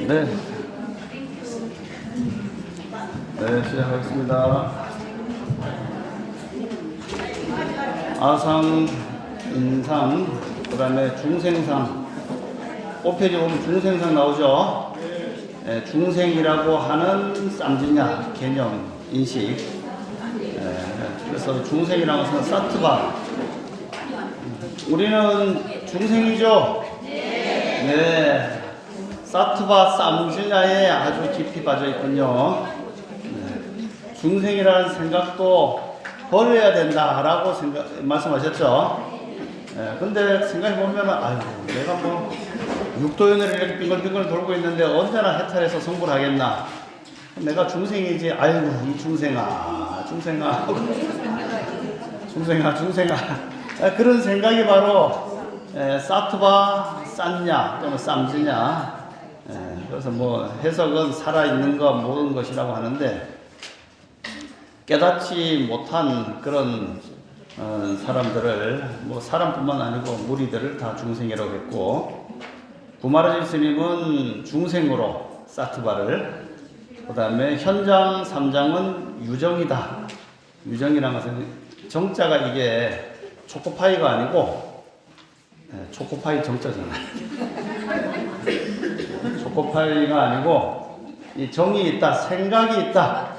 네. 네, 시작하겠습니다. 아상, 인상, 그 다음에 중생상. 5페이지 보면 중생상 나오죠? 네, 중생이라고 하는 쌈지냐, 개념, 인식. 네, 그래서 중생이라는 것은 사트바. 우리는 중생이죠? 네. 사트바 쌈지냐에 아주 깊이 빠져 있군요. 네. 중생이라는 생각도 버려야 된다라고 말씀하셨죠. 네. 근데 생각해보면, 아유, 내가 뭐, 육도연을 이렇게 빙글빙글 돌고 있는데 언제나 해탈해서 성불 하겠나. 내가 중생이지, 아이고, 이 중생아, 중생아. 중생아, 중생아. 그런 생각이 바로, 사트바, 쌌냐, 또는 쌈지냐. 그래서 뭐 해석은 살아있는 것, 모든 것이라고 하는데, 깨닫지 못한 그런 사람들을, 뭐 사람뿐만 아니고 무리들을 다 중생이라고 했고, 부마르지 스님은 중생으로 사트바를, 그 다음에 현장 3장은 유정이다. 유정이라는 것은 정자가 이게 초코파이가 아니고, 초코파이 정자잖아요. 초코파이가 아니고, 이 정이 있다, 생각이 있다,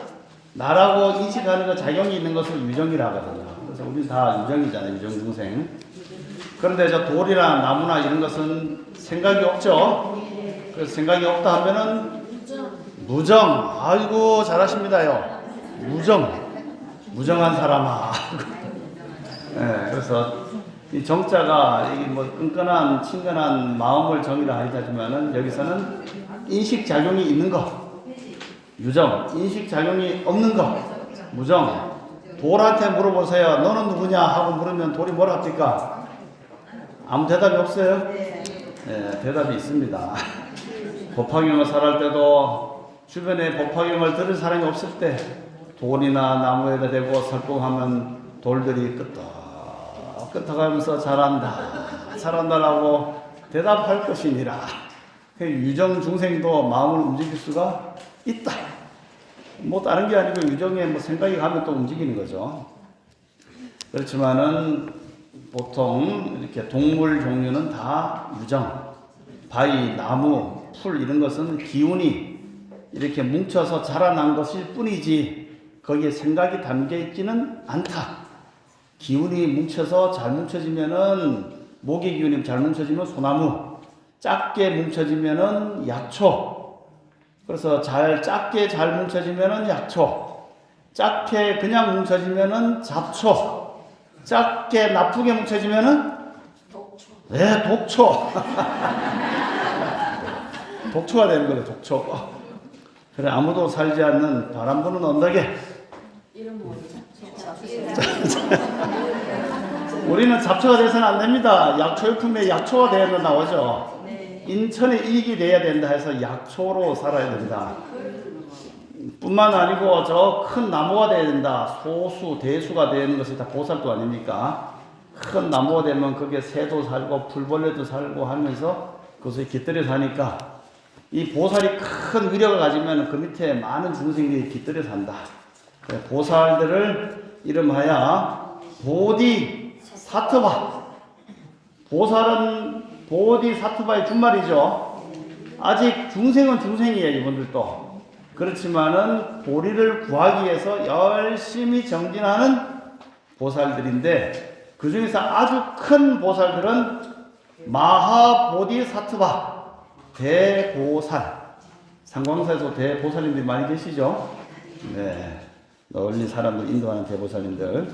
나라고 인식하는 것, 작용이 있는 것을 유정이라고 하거든요. 그래서 우리는 다 유정이잖아요, 유정중생. 그런데 저 돌이나 나무나 이런 것은 생각이 없죠. 그래서 생각이 없다 하면은 무정. 아이고, 잘하십니다요. 무정한 사람아. 네, 그래서 이 정자가 이게 뭐 끈끈한 친근한 마음을 정의라 하지만은 여기서는 인식 작용이 있는 것, 유정. 인식 작용이 없는 것, 무정. 돌한테 물어보세요. 너는 누구냐 하고 물으면 돌이 뭐라 합니까? 아무 대답이 없어요? 네, 대답이 있습니다. 법화경을 살할 때도 주변에 법화경을 들은 사람이 없을 때 돌이나 나무에다 대고 설봉하면 돌들이 끄떡하면서 잘한다라고 대답할 것이니라. 유정 중생도 마음을 움직일 수가 있다. 뭐 다른 게 아니고 유정에 뭐 생각이 가면 또 움직이는 거죠. 그렇지만은 보통 이렇게 동물 종류는 다 유정, 바위, 나무, 풀 이런 것은 기운이 이렇게 뭉쳐서 자라난 것일 뿐이지 거기에 생각이 담겨 있지는 않다. 기운이 뭉쳐서 잘 뭉쳐지면은 모기 기운이 잘 뭉쳐지면 소나무, 작게 뭉쳐지면은 약초. 그래서 작게 잘 뭉쳐지면은 약초, 작게 그냥 뭉쳐지면은 잡초, 작게 나쁘게 뭉쳐지면은 독초. 네, 독초. 독초가 되는 거예요, 독초. 그래, 아무도 살지 않는 바람 부는 언덕에. 이름 뭐죠? 우리는 잡초가 돼서는 안 됩니다. 약초유품에 약초가 되어야 나오죠. 네. 인천에 이익이 돼야 된다 해서 약초로 살아야 된다. 뿐만 아니고 저 큰 나무가 돼야 된다. 소수, 대수가 되는 것이 다 보살도 아닙니까? 큰 나무가 되면 거기에 새도 살고 풀벌레도 살고 하면서 그것을 깃들여 사니까 이 보살이 큰 위력을 가지면 그 밑에 많은 중생들이 깃들여 산다. 보살들을 이름하여 보디사트바. 보살은 보디사트바의 준말이죠. 아직 중생은 중생이에요, 이분들도. 그렇지만은 보리를 구하기 위해서 열심히 정진하는 보살들인데, 그 중에서 아주 큰 보살들은 마하보디사트바, 대보살. 상광사에서 대보살님들이 많이 계시죠? 네. 널리 사람들 인도하는 대보살님들.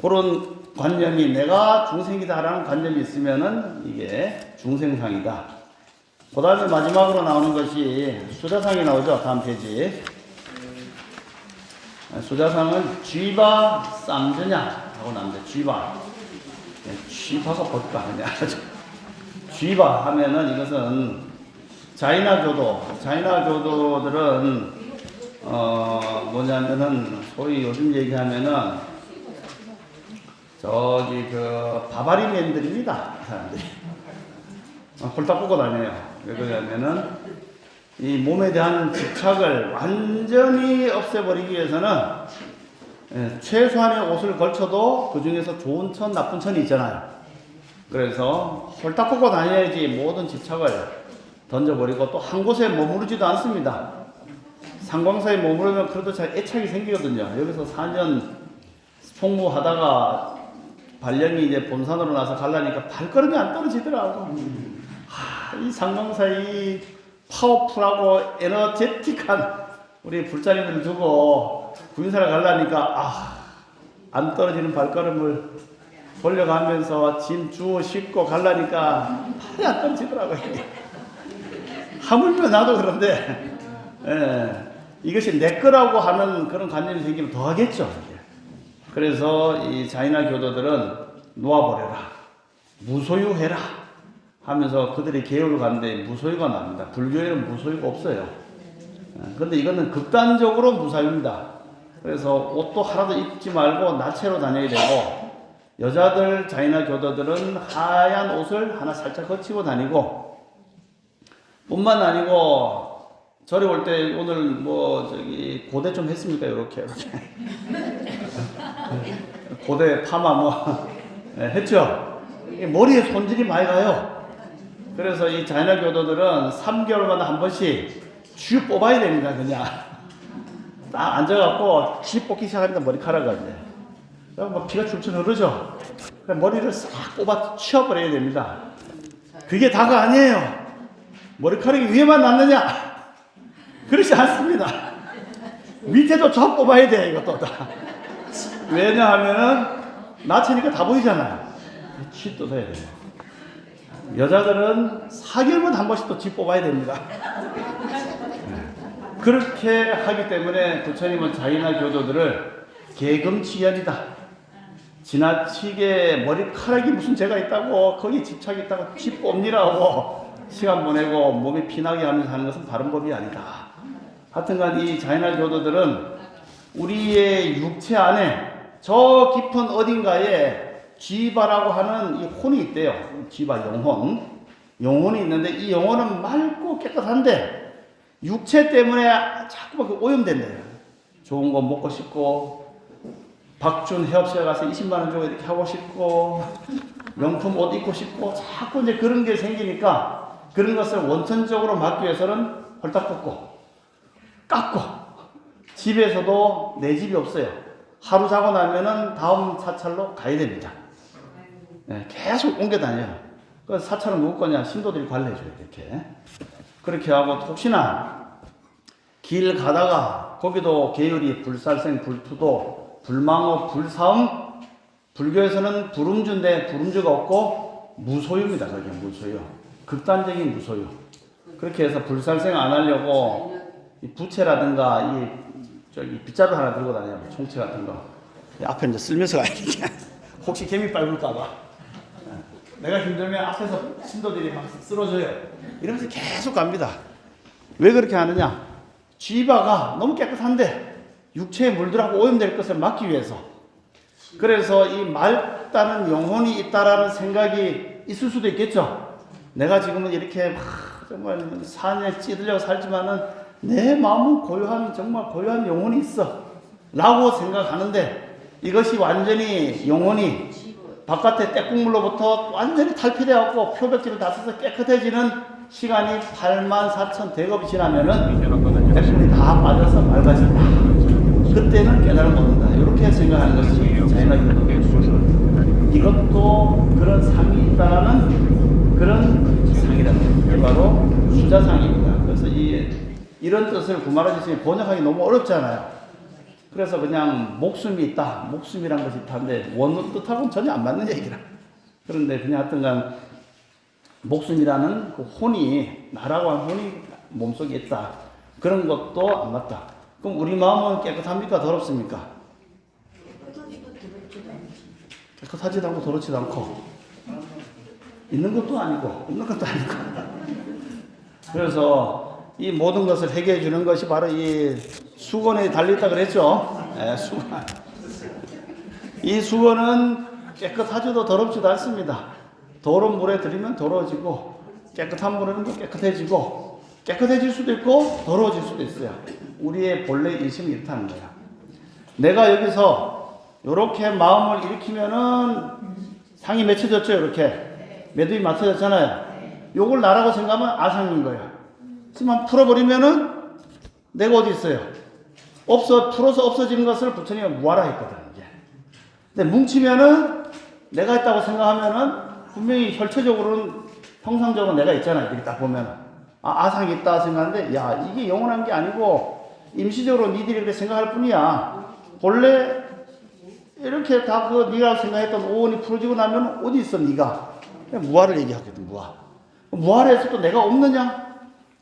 그런 관념이, 내가 중생이다라는 관념이 있으면은 이게 중생상이다. 그 다음에 마지막으로 나오는 것이 수자상이 나오죠. 다음 페이지. 수자상은 쥐바 쌈즈냐 하고 나옵니다. 쥐바. 쥐바가 뭘까 하냐. 쥐바 하면은 이것은 자이나 교도들은 뭐냐면은 소위 요즘 얘기하면은 저기 그 바바리맨들입니다. 사람들이 홀딱 보고 다녀요. 왜 그러냐면은 이 몸에 대한 집착을 완전히 없애버리기 위해서는 최소한의 옷을 걸쳐도 그 중에서 좋은 천, 나쁜 천이 있잖아요. 그래서 홀딱 벗고 다녀야지 모든 집착을 던져버리고 또 한 곳에 머무르지도 않습니다. 상광사에 머무르면 그래도 잘 애착이 생기거든요. 여기서 4년 총무하다가 발령이 이제 본산으로 나서 가려니까 발걸음이 안 떨어지더라고. 이 상광사의 파워풀하고 에너제틱한 우리 불자님들 두고 구인사를 가려니까 안 떨어지는 발걸음을 돌려가면서 짐 주워 싣고 가려니까 팔이 안 떨어지더라고요. 하물며 나도 그런데 이것이 내 거라고 하는 그런 관념이 생기면 더 하겠죠. 그래서 이 자이나 교도들은 놓아버려라, 무소유해라 하면서 그들이 개요를 가는데 무소유가 납니다. 불교에는 무소유가 없어요. 그런데 이거는 극단적으로 무사유입니다. 그래서 옷도 하나도 입지 말고 나체로 다녀야 되고, 여자들 자이나 교도들은 하얀 옷을 하나 살짝 거치고 다니고, 뿐만 아니고 절에 올 때 오늘 뭐 저기 고대 좀 했습니까? 이렇게 고대 파마 뭐 했죠. 머리에 손질이 많이 가요. 그래서 이 자이나 교도들은 3개월마다 한 번씩 쥐 뽑아야 됩니다. 그냥 딱 앉아갖고 쥐 뽑기 시작합니다. 머리카락을 이제. 막 피가 줄줄 흐르죠. 머리를 싹 뽑아 치워버려야 됩니다. 그게 다가 아니에요. 머리카락이 위에만 남느냐? 그렇지 않습니다. 밑에도 저 뽑아야 돼, 이것도 다. 왜냐하면은 나체니까 다 보이잖아요. 쥐도 돼야 돼요. 여자들은 4개월마다 한 번씩 또 쥐 뽑아야 됩니다. 그렇게 하기 때문에 부처님은 자이나 교도들을 계금치연이다, 지나치게 머리카락이 무슨 죄가 있다고 거기 집착이 있다고 쥐 뽑니라고 시간 보내고 몸이 피나게 하면서 하는 것은 바른 법이 아니다. 하여튼간 이 자이나 교도들은 우리의 육체 안에 저 깊은 어딘가에 쥐바라고 하는 이 혼이 있대요. 쥐바, 영혼이 있는데 이 영혼은 맑고 깨끗한데 육체 때문에 자꾸만 오염된대요. 좋은 거 먹고 싶고, 박준 해업실에 가서 20만 원 주고 이렇게 하고 싶고, 명품 옷 입고 싶고, 자꾸 이제 그런 게 생기니까 그런 것을 원천적으로 막기 위해서는 홀딱 벗고 깎고, 집에서도 내 집이 없어요. 하루 자고 나면은 다음 사찰로 가야 됩니다. 계속 옮겨 다녀요. 그 사찰은 누구 거냐? 신도들이 관리해줘요. 그렇게 하고, 혹시나 길 가다가 거기도 계율이 불살생, 불투도, 불망어, 불사음, 불교에서는 불음주인데 불음주가 없고 무소유입니다. 그게 무소유. 극단적인 무소유. 그렇게 해서 불살생 안 하려고 이 부채라든가 저기 빗자루 하나 들고 다녀요. 총채 같은 거. 앞에 이제 쓸면서 가야 되니까. 혹시 개미 밟을까봐. 내가 힘들면 앞에서 신도들이 막 쓰러져요. 이러면서 계속 갑니다. 왜 그렇게 하느냐? 쥐바가 너무 깨끗한데 육체에 물들하고 오염될 것을 막기 위해서. 그래서 이 맑다는 영혼이 있다라는 생각이 있을 수도 있겠죠. 내가 지금은 이렇게 막 정말 산에 찌들려 살지만은 내 마음은 고요한, 정말 고요한 영혼이 있어 라고 생각하는데, 이것이 완전히 영혼이 바깥의 때국물로부터 완전히 탈피되었고 표백질을 다 써서 깨끗해지는 시간이 84,000 대겁이 지나면은 때국물이 다 빠져서 맑아진다. 그때는 깨달음 얻는다. 이렇게 생각하는 것이 자이나 교도. 이것도 그런 상이 있다라는 그런 상이라는 바로 수자상입니다. 그래서 이런 뜻을 구마라지스님이 번역하기 너무 어렵잖아요. 그래서 그냥 목숨이 있다, 목숨이란 것이 있다는데 원어 뜻하고는 전혀 안 맞는 얘기라. 그런데 그냥 하여튼간 목숨이라는 그 혼이, 나라고 하는 혼이 몸속에 있다, 그런 것도 안 맞다. 그럼 우리 마음은 깨끗합니까? 더럽습니까? 깨끗하지도 않고 더럽지도 않고, 있는 것도 아니고 없는 것도 아니고. 그래서 이 모든 것을 해결해 주는 것이 바로 이 수건에 달려있다 그랬죠. 수건. 이 수건은 깨끗하지도 더럽지도 않습니다. 더러운 물에 들이면 더러워지고, 깨끗한 물은 또 깨끗해지고 깨끗해질 수도 있고 더러워질 수도 있어요. 우리의 본래 일심이 이렇다는 거야. 내가 여기서 이렇게 마음을 일으키면은 상이 맺혀졌죠. 이렇게 매듭이 맞춰졌잖아요. 요걸 나라고 생각하면 아상인 거야. 하지만 풀어버리면은 내가 어디 있어요? 풀어서 없어지는 것을 부처님이 무아라 했거든. 이게. 근데 뭉치면은 내가 있다고 생각하면은 분명히 혈체적으로는 형상적으로 내가 있잖아. 이렇게 딱 보면은 아상이 있다 생각하는데 야 이게 영원한 게 아니고 임시적으로 니들이 그렇게 생각할 뿐이야. 본래 이렇게 다 그 네가 생각했던 오온이 풀어지고 나면 어디 있어 네가? 무아를 얘기하거든. 무아를 또 내가 없느냐?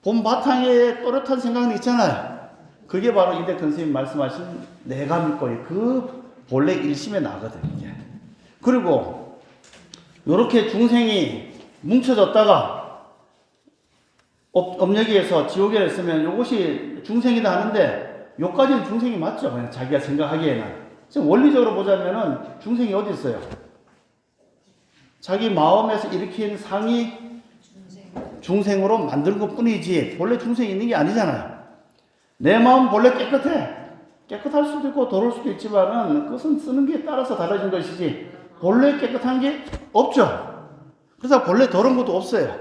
본 바탕에 또렷한 생각은 있잖아요. 그게 바로 이대 근스님 말씀하신 내가 믿고 그 본래 일심에 나거든 이게. 그리고 이렇게 중생이 뭉쳐졌다가 업력에서 지옥에 있으면 이것이 중생이다 하는데 요까지는 중생이 맞죠. 그냥 자기가 생각하기에는. 지금 원리적으로 보자면은 중생이 어디 있어요? 자기 마음에서 일으킨 상이 중생으로 만든 것 뿐이지 본래 중생이 있는 게 아니잖아요. 내 마음 본래 깨끗해. 깨끗할 수도 있고 더러울 수도 있지만은 그것은 쓰는 게 따라서 달라진 것이지 본래 깨끗한 게 없죠. 그래서 본래 더러운 것도 없어요.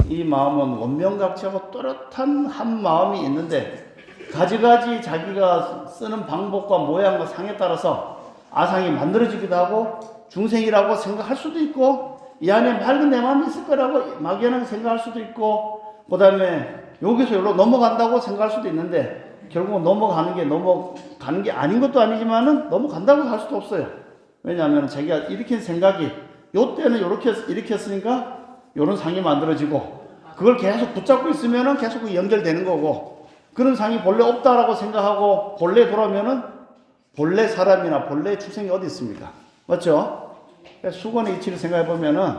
이 마음은 원명각체하고 또렷한 한 마음이 있는데 가지가지 자기가 쓰는 방법과 모양과 상에 따라서 아상이 만들어지기도 하고 중생이라고 생각할 수도 있고 이 안에 맑은 내 마음이 있을 거라고 막연하게 생각할 수도 있고 그 다음에 여기서 여기로 넘어간다고 생각할 수도 있는데 결국은 넘어가는 게 아닌 것도 아니지만은 넘어간다고 할 수도 없어요. 왜냐하면 자기가 일으킨 생각이 요 때는 이렇게 일으켰으니까 요런 상이 만들어지고 그걸 계속 붙잡고 있으면은 계속 연결되는 거고 그런 상이 본래 없다라고 생각하고 본래 돌아오면은 본래 사람이나 본래 출생이 어디 있습니까? 맞죠? 수건의 이치를 생각해 보면은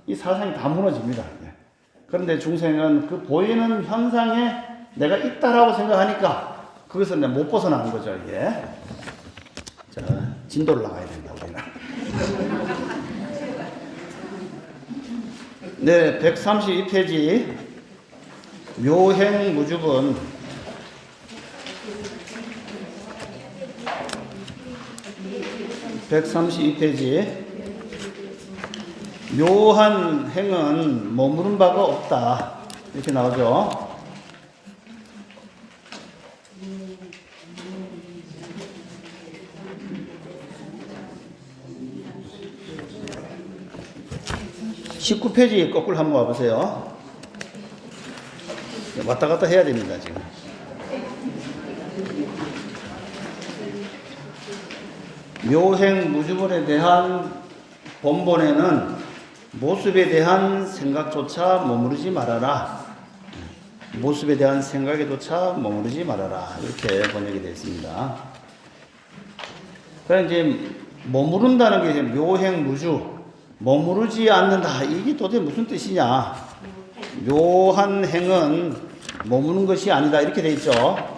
이 사상이 다 무너집니다. 그런데 중생은 그 보이는 현상에 내가 있다라고 생각하니까 그것을 못 벗어나는 거죠, 이게. 자, 진도를 나가야 된다, 우리는. 네, 132페이지. 묘행무주분. 132페이지. 묘한 행은 머무른 바가 없다. 이렇게 나오죠. (19페이지) 거꾸로 한번 와보세요. 왔다 갔다 해야 됩니다, 지금. 묘행 무주분에 대한 본본에는 모습에 대한 생각조차 머무르지 말아라. 모습에 대한 생각에조차 머무르지 말아라. 이렇게 번역이 되어 있습니다. 그래서 이제 머무른다는 게 이제 묘행 무주, 머무르지 않는다. 이게 도대체 무슨 뜻이냐? 묘한 행은 머무는 것이 아니다. 이렇게 되어 있죠.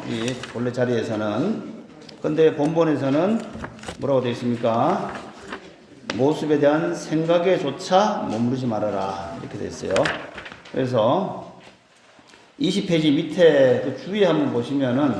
이 본래 자리에서는. 근데 본본에서는 뭐라고 되어 있습니까? 모습에 대한 생각에조차 머무르지 말아라. 이렇게 되어 있어요. 그래서 20페이지 밑에 그 주위에 한번 보시면은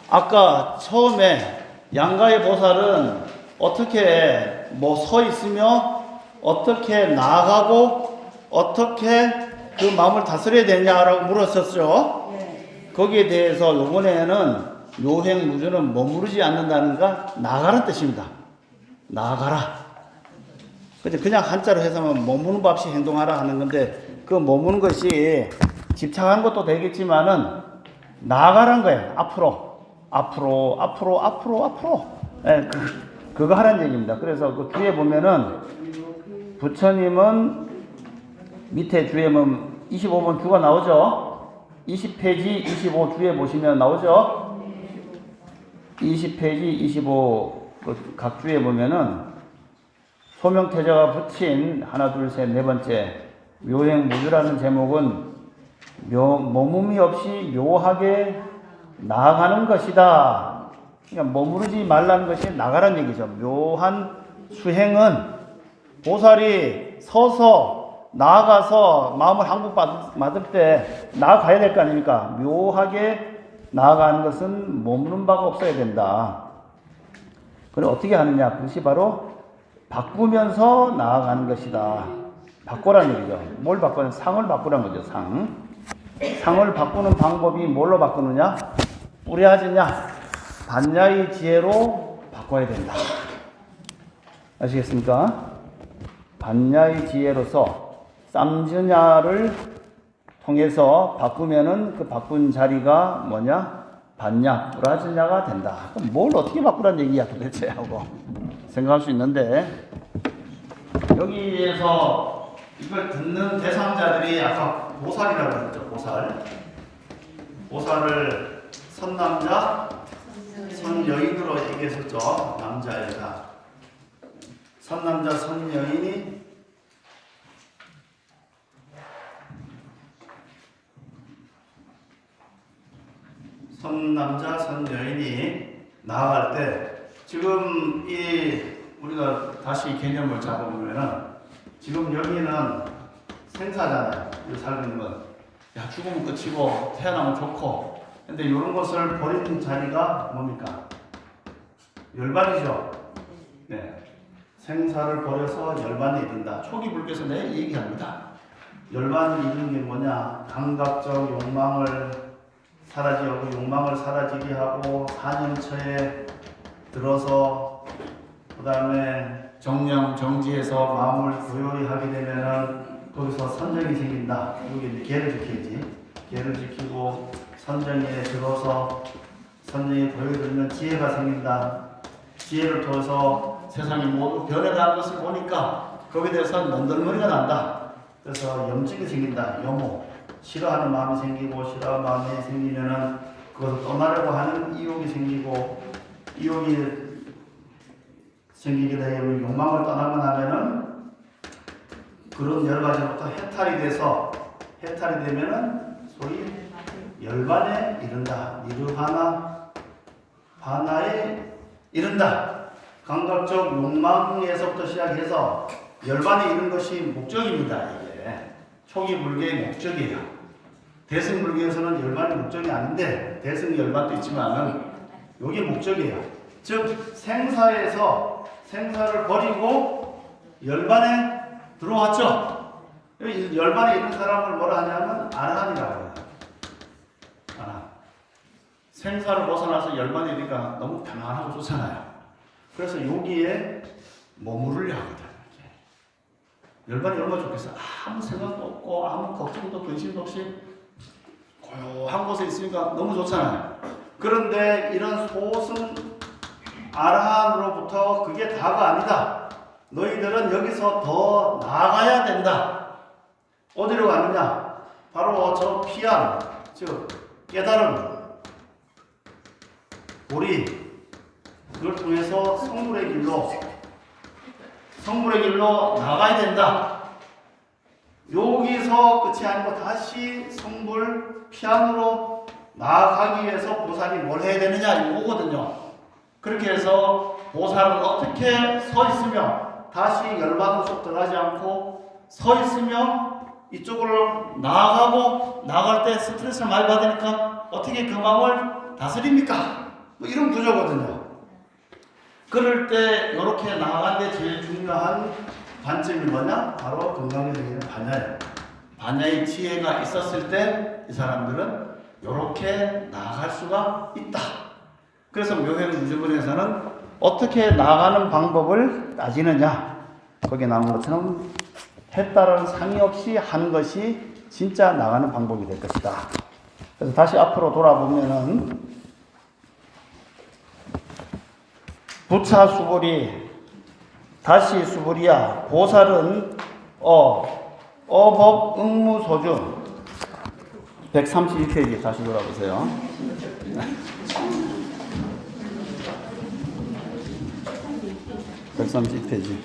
아까 처음에 양가의 보살은 어떻게 서 있으며 어떻게 나아가고 어떻게 그 마음을 다스려야 되냐라고 물었었죠. 거기에 대해서 이번에는 묘행무주는 머무르지 않는다는가 나아가는 뜻입니다. 나아가라. 근데 그냥 한자로 해서는 머무는 법 없이 행동하라 하는 건데 그 머무는 것이 집착하는 것도 되겠지만은 나아가라는 거예요. 앞으로. 예, 그거 하라는 얘기입니다. 그래서 그 뒤에 보면은 부처님은 밑에 주에 보면 25번 주가 나오죠. 20페이지 25 주에 보시면 나오죠. 20페이지 25 각 주에 보면은 소명태자가 붙인 하나 둘 셋 네 번째 묘행무주라는 제목은 머무미 없이 묘하게 나아가는 것이다. 그러니까 머무르지 말라는 것이 나가라는 얘기죠. 묘한 수행은 보살이 서서 나아가서 마음을 항복받을 때 나아가야 될 거 아닙니까? 묘하게 나아가는 것은 머무는 바가 없어야 된다. 그럼 어떻게 하느냐? 그것이 바로 바꾸면서 나아가는 것이다. 바꾸라는 얘기죠. 뭘 바꾸냐? 상을 바꾸라는 거죠. 상을 바꾸는 방법이 뭘로 바꾸느냐? 뿌리하지냐? 반야의 지혜로 바꿔야 된다. 아시겠습니까? 반야의 지혜로서 쌈즈냐를 통해서 바꾸면은 그 바꾼 자리가 뭐냐? 반야, 뿌라즈냐가 된다. 그럼 뭘 어떻게 바꾸라는 얘기야 도대체 하고 생각할 수 있는데, 여기에서 이걸 듣는 대상자들이 아까 보살이라고 했죠. 보살을 선남자, 선여인으로 얘기했었죠. 남자, 여자. 선남자, 선여인이 선남자, 선여인이 나아갈 때, 지금 우리가 다시 개념을 잡아보면은, 지금 여기는 생사잖아요. 우리 살고 있는 건. 야, 죽으면 끝이고, 태어나면 좋고. 근데 이런 것을 버리는 자리가 뭡니까? 열반이죠. 네. 생사를 버려서 열반에 이른다. 초기 불교에서 내 얘기합니다. 열반을 이루는 게 뭐냐? 감각적 욕망을 사라지게 하고, 욕망을 사라지게 하고, 사념처에 들어서, 그 다음에 정령, 정지해서 마음을 고요히 하게 되면은 거기서 선정이 생긴다. 여기 이제 계를 지키지. 계를 지키고, 선정에 들어서, 선정에 고요히 들면 지혜가 생긴다. 지혜를 통해서 세상이 모두 변해가는 것을 보니까 거기에 대해서 넌덜머리가 난다. 그래서 염증이 생긴다. 염호. 싫어하는 마음이 생기고, 싫어하는 마음이 생기면은 그것을 떠나려고 하는 이욕이 생기고, 이욕이 생기게 되면 욕망을 떠나고 나면은 그런 여러 가지로부터 해탈이 돼서, 해탈이 되면은 소위 열반에 이른다. 니르바나, 바나에 이른다. 감각적 욕망에서부터 시작해서 열반에 이른 것이 목적입니다. 이게 초기 불교의 목적이에요. 대승 불교에서는 열반이 목적이 아닌데, 대승 열반도 있지만은 이게 목적이에요. 즉 생사에서 생사를 버리고 열반에 들어왔죠. 열반에 있는 사람을 뭐라 하냐면 아라한이라고 해요. 아라한. 생사를 벗어나서 열반에 있으니까 너무 편안하고 좋잖아요. 그래서 여기에 머무르려 하거든. 열반이 얼마나 좋겠어. 아무 생각도 없고 아무 걱정도 근심도 없이 고요한 곳에 있으니까 너무 좋잖아요. 그런데 이런 소승 아라한으로부터 그게 다가 아니다. 너희들은 여기서 더 나아가야 된다. 어디로 가느냐? 바로 저 피안, 즉 깨달음, 도리, 그걸 통해서 성불의 길로 나가야 된다. 여기서 끝이 아니고 다시 성불 피안으로 나아가기 위해서 보살이 뭘 해야 되느냐 이거거든요. 그렇게 해서 보살은 어떻게 서 있으며 다시 열반으로 쏙 들어가지 않고 서 있으며 이쪽으로 나아가고, 나갈 때 스트레스를 많이 받으니까 어떻게 그 마음을 다스립니까? 뭐 이런 구조거든요. 그럴 때 이렇게 나아가는데 제일 중요한 관점이 뭐냐? 바로 금강경에는 반야예요. 반야의 지혜가 있었을 때 이 사람들은 이렇게 나아갈 수가 있다. 그래서 묘행무주문에서는 어떻게 나아가는 방법을 따지느냐? 거기에 나온 것처럼 해따른 상의 없이 하는 것이 진짜 나가는 방법이 될 것이다. 그래서 다시 앞으로 돌아보면은 부차 수불이 다시 수불이야. 보살은 어법 응무소주 131페이지 다시 돌아보세요. 132페이지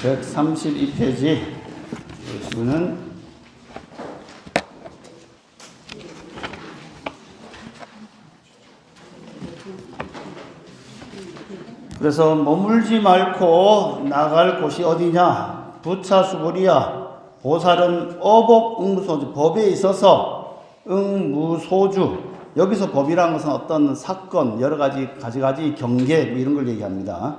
132페이지 보시면은 그래서 머물지 말고 나갈 곳이 어디냐? 부차 수불이야. 보살은 어복 응무소주. 법에 있어서 응무소주. 여기서 법이라는 것은 어떤 사건, 여러 가지 경계 뭐 이런 걸 얘기합니다.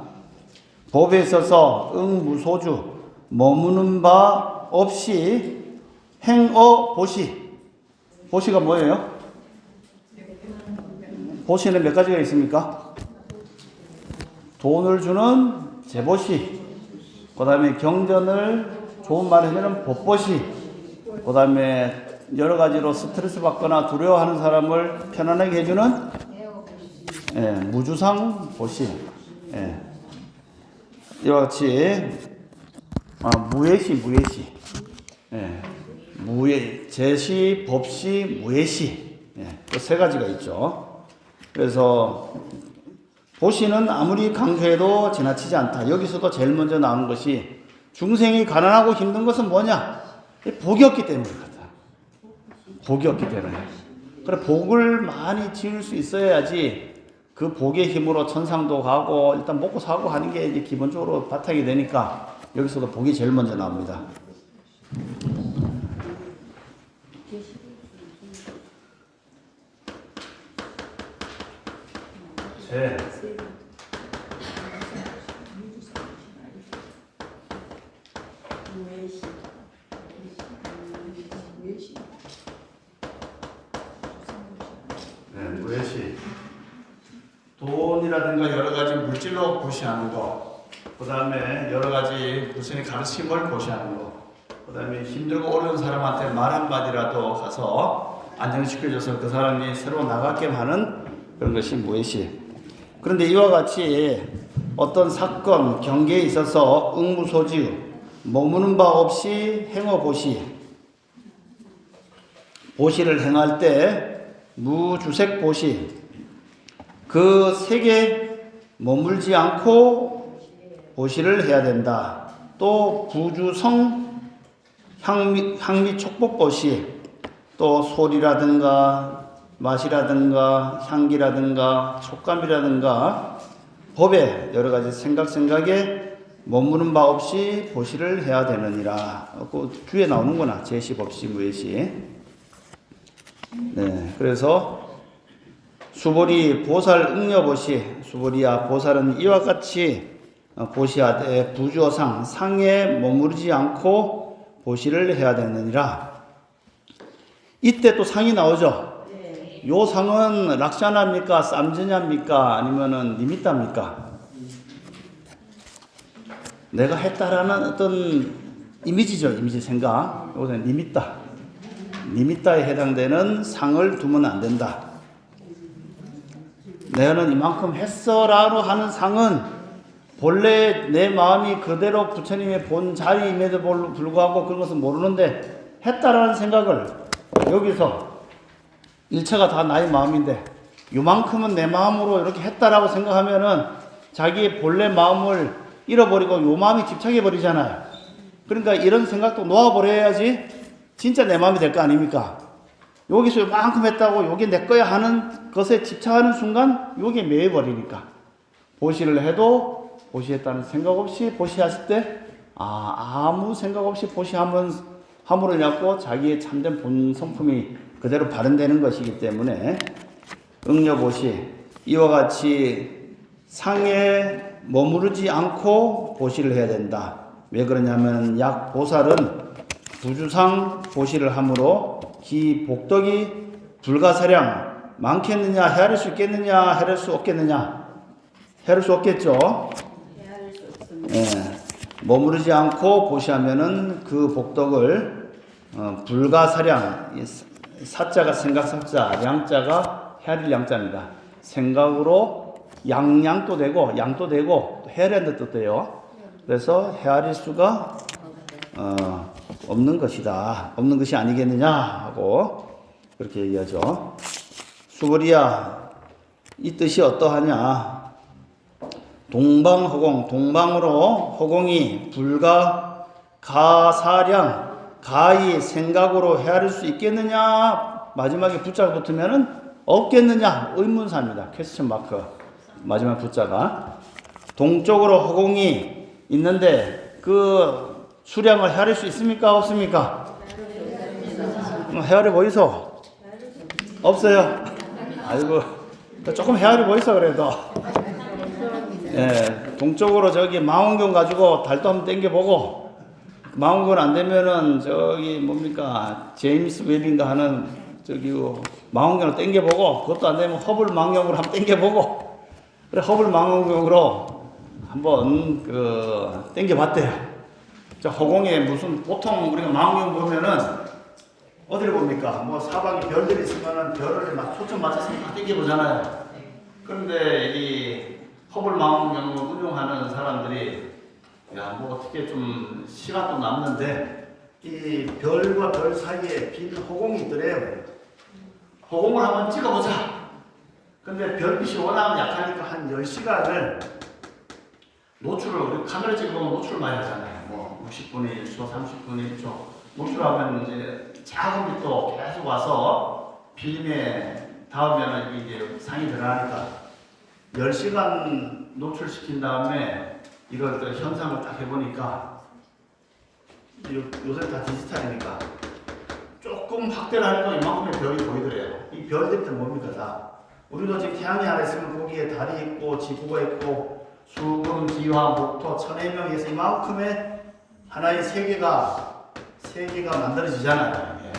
법에 있어서 응무소주. 머무는 바 없이 행어 보시. 보시가 뭐예요? 보시는 몇 가지가 있습니까? 돈을 주는 재보시, 그 다음에 경전을 좋은 말 하면 법보시, 그 다음에 여러 가지로 스트레스 받거나 두려워하는 사람을 편안하게 해주는 무주상 보시. 이와 같이 무예시, 제시, 법시, 무예시. 그 세 가지가 있죠. 그래서 보시는 아무리 강조해도 지나치지 않다. 여기서도 제일 먼저 나오는 것이 중생이 가난하고 힘든 것은 뭐냐? 복이 없기 때문이거든. 복이 없기 때문에. 그래, 복을 많이 지을 수 있어야지 그 복의 힘으로 천상도 가고 일단 먹고 사고 하는 게 이제 기본적으로 바탕이 되니까 여기서도 복이 제일 먼저 나옵니다. 무예시. 돈이라든가 여러 가지 물질로 보시하는 거, 그 다음에 여러 가지 무슨의 가르침을 보시하는 거, 그 다음에 힘들고 어려운 사람한테 말 한마디라도 가서 안정시켜줘서 그 사람이 새로 나가게끔 하는 그런 것이 무예시. 그런데 이와 같이 어떤 사건, 경계에 있어서 응무소지유, 머무는 바 없이 행어보시, 보시를 행할 때 무주색 보시, 그 색에 머물지 않고 보시를 해야 된다. 또 부주성 향미 촉법 보시, 또 소리라든가 맛이라든가 향기라든가 촉감이라든가 법에 여러 가지 생각에 머무는 바 없이 보시를 해야 되느니라. 그 뒤에 나오는구나. 제시, 법시, 무예시. 그래서 수보리 보살 응여보시, 수보리야 보살은 이와 같이 보시하되 부주어상 상에 머무르지 않고 보시를 해야 되느니라. 이때 또 상이 나오죠. 요 상은 락샤나입니까? 쌈즈냐입니까? 아니면은 니미따입니까? 내가 했다라는 어떤 이미지죠. 이미지 생각. 요것은 니미따에 해당되는 상을 두면 안 된다. 내가는 이만큼 했어라고 하는 상은 본래 내 마음이 그대로 부처님의 본 자리임에도 불구하고 그런 것은 모르는데 했다라는 생각을 여기서 일체가 다 나의 마음인데 요만큼은 내 마음으로 이렇게 했다라고 생각하면은 자기의 본래 마음을 잃어버리고 요 마음이 집착해 버리잖아요. 그러니까 이런 생각도 놓아버려야지 진짜 내 마음이 될 거 아닙니까? 여기서 요만큼 했다고 요게 내 거야 하는 것에 집착하는 순간 요게 매여버리니까 보시를 해도 보시했다는 생각 없이 보시했을 때 아무 생각 없이 보시함으로 인하여 자기의 참된 본 성품이 그대로 발현되는 것이기 때문에 응여보시 이와 같이 상에 머무르지 않고 보시를 해야 된다. 왜 그러냐면 약 보살은 부주상 보시를 함으로 기 복덕이 불가사량 많겠느냐, 헤아릴 수 있겠느냐, 헤아릴 수 없겠느냐. 헤아릴 수 없겠죠. 머무르지 않고 보시하면은 그 복덕을 불가사량, 사자가 생각사자, 양자가 헤아릴 양자입니다. 생각으로 양도 되고 헤아린다는 뜻도요. 그래서 헤아릴 수가 없는 것이다. 없는 것이 아니겠느냐 하고 그렇게 얘기하죠. 수보리야, 이 뜻이 어떠하냐? 동방허공, 동방으로 허공이 불가 가사량, 가히 생각으로 헤아릴 수 있겠느냐? 마지막에 붙자가 붙으면은 없겠느냐? 의문사입니다. 퀘스천 마크. 마지막 붙자가. 동쪽으로 허공이 있는데 그 수량을 헤아릴 수 있습니까? 없습니까? 헤아려 보이소? 없어요? 아이고, 조금 헤아려 보이소 그래도. 예, 동쪽으로 저기 망원경 가지고 달도 한번 땡겨보고, 망원경 안 되면은 저기 뭡니까 제임스 웹인가 하는 저기 망원경을 땡겨보고, 그것도 안 되면 허블 망원경으로 한번 땡겨보고, 그래 허블 망원경으로 한번 그 땡겨봤대요. 저 허공에 무슨 보통 우리가 망원경 보면은 어디를 봅니까? 뭐 사방에 별들이 있으면은 별을 막 초점 맞춰서 막 땡겨보잖아요. 그런데 이 허블 망원경을 운용하는 사람들이 야, 뭐 어떻게 좀 시간도 남는데 이 별과 별 사이에 빈 허공이 있더래요. 허공을 한번 찍어보자. 근데 별빛이 워낙 약하니까 한 10시간을 노출을, 우리 카메라 찍어보면 노출을 많이 하잖아요. 뭐 60분의 1초, 30분의 1초 노출하면 이제 작은 빛도 계속 와서 필름에 닿으면 이게 상이 들어가니까 10시간 노출시킨 다음에 이걸 또 현상을 딱 해보니까 요새 다 디지털이니까 조금 확대를 하니까 이만큼의 별이 보이더래요. 이 별들이 뭡니까 다? 우리도 지금 태양이 하나 있으면 거기에 달이 있고 지구가 있고 수금, 기화, 목토, 천해명이 해서 이만큼의 하나의 세계가 만들어지잖아요. 예.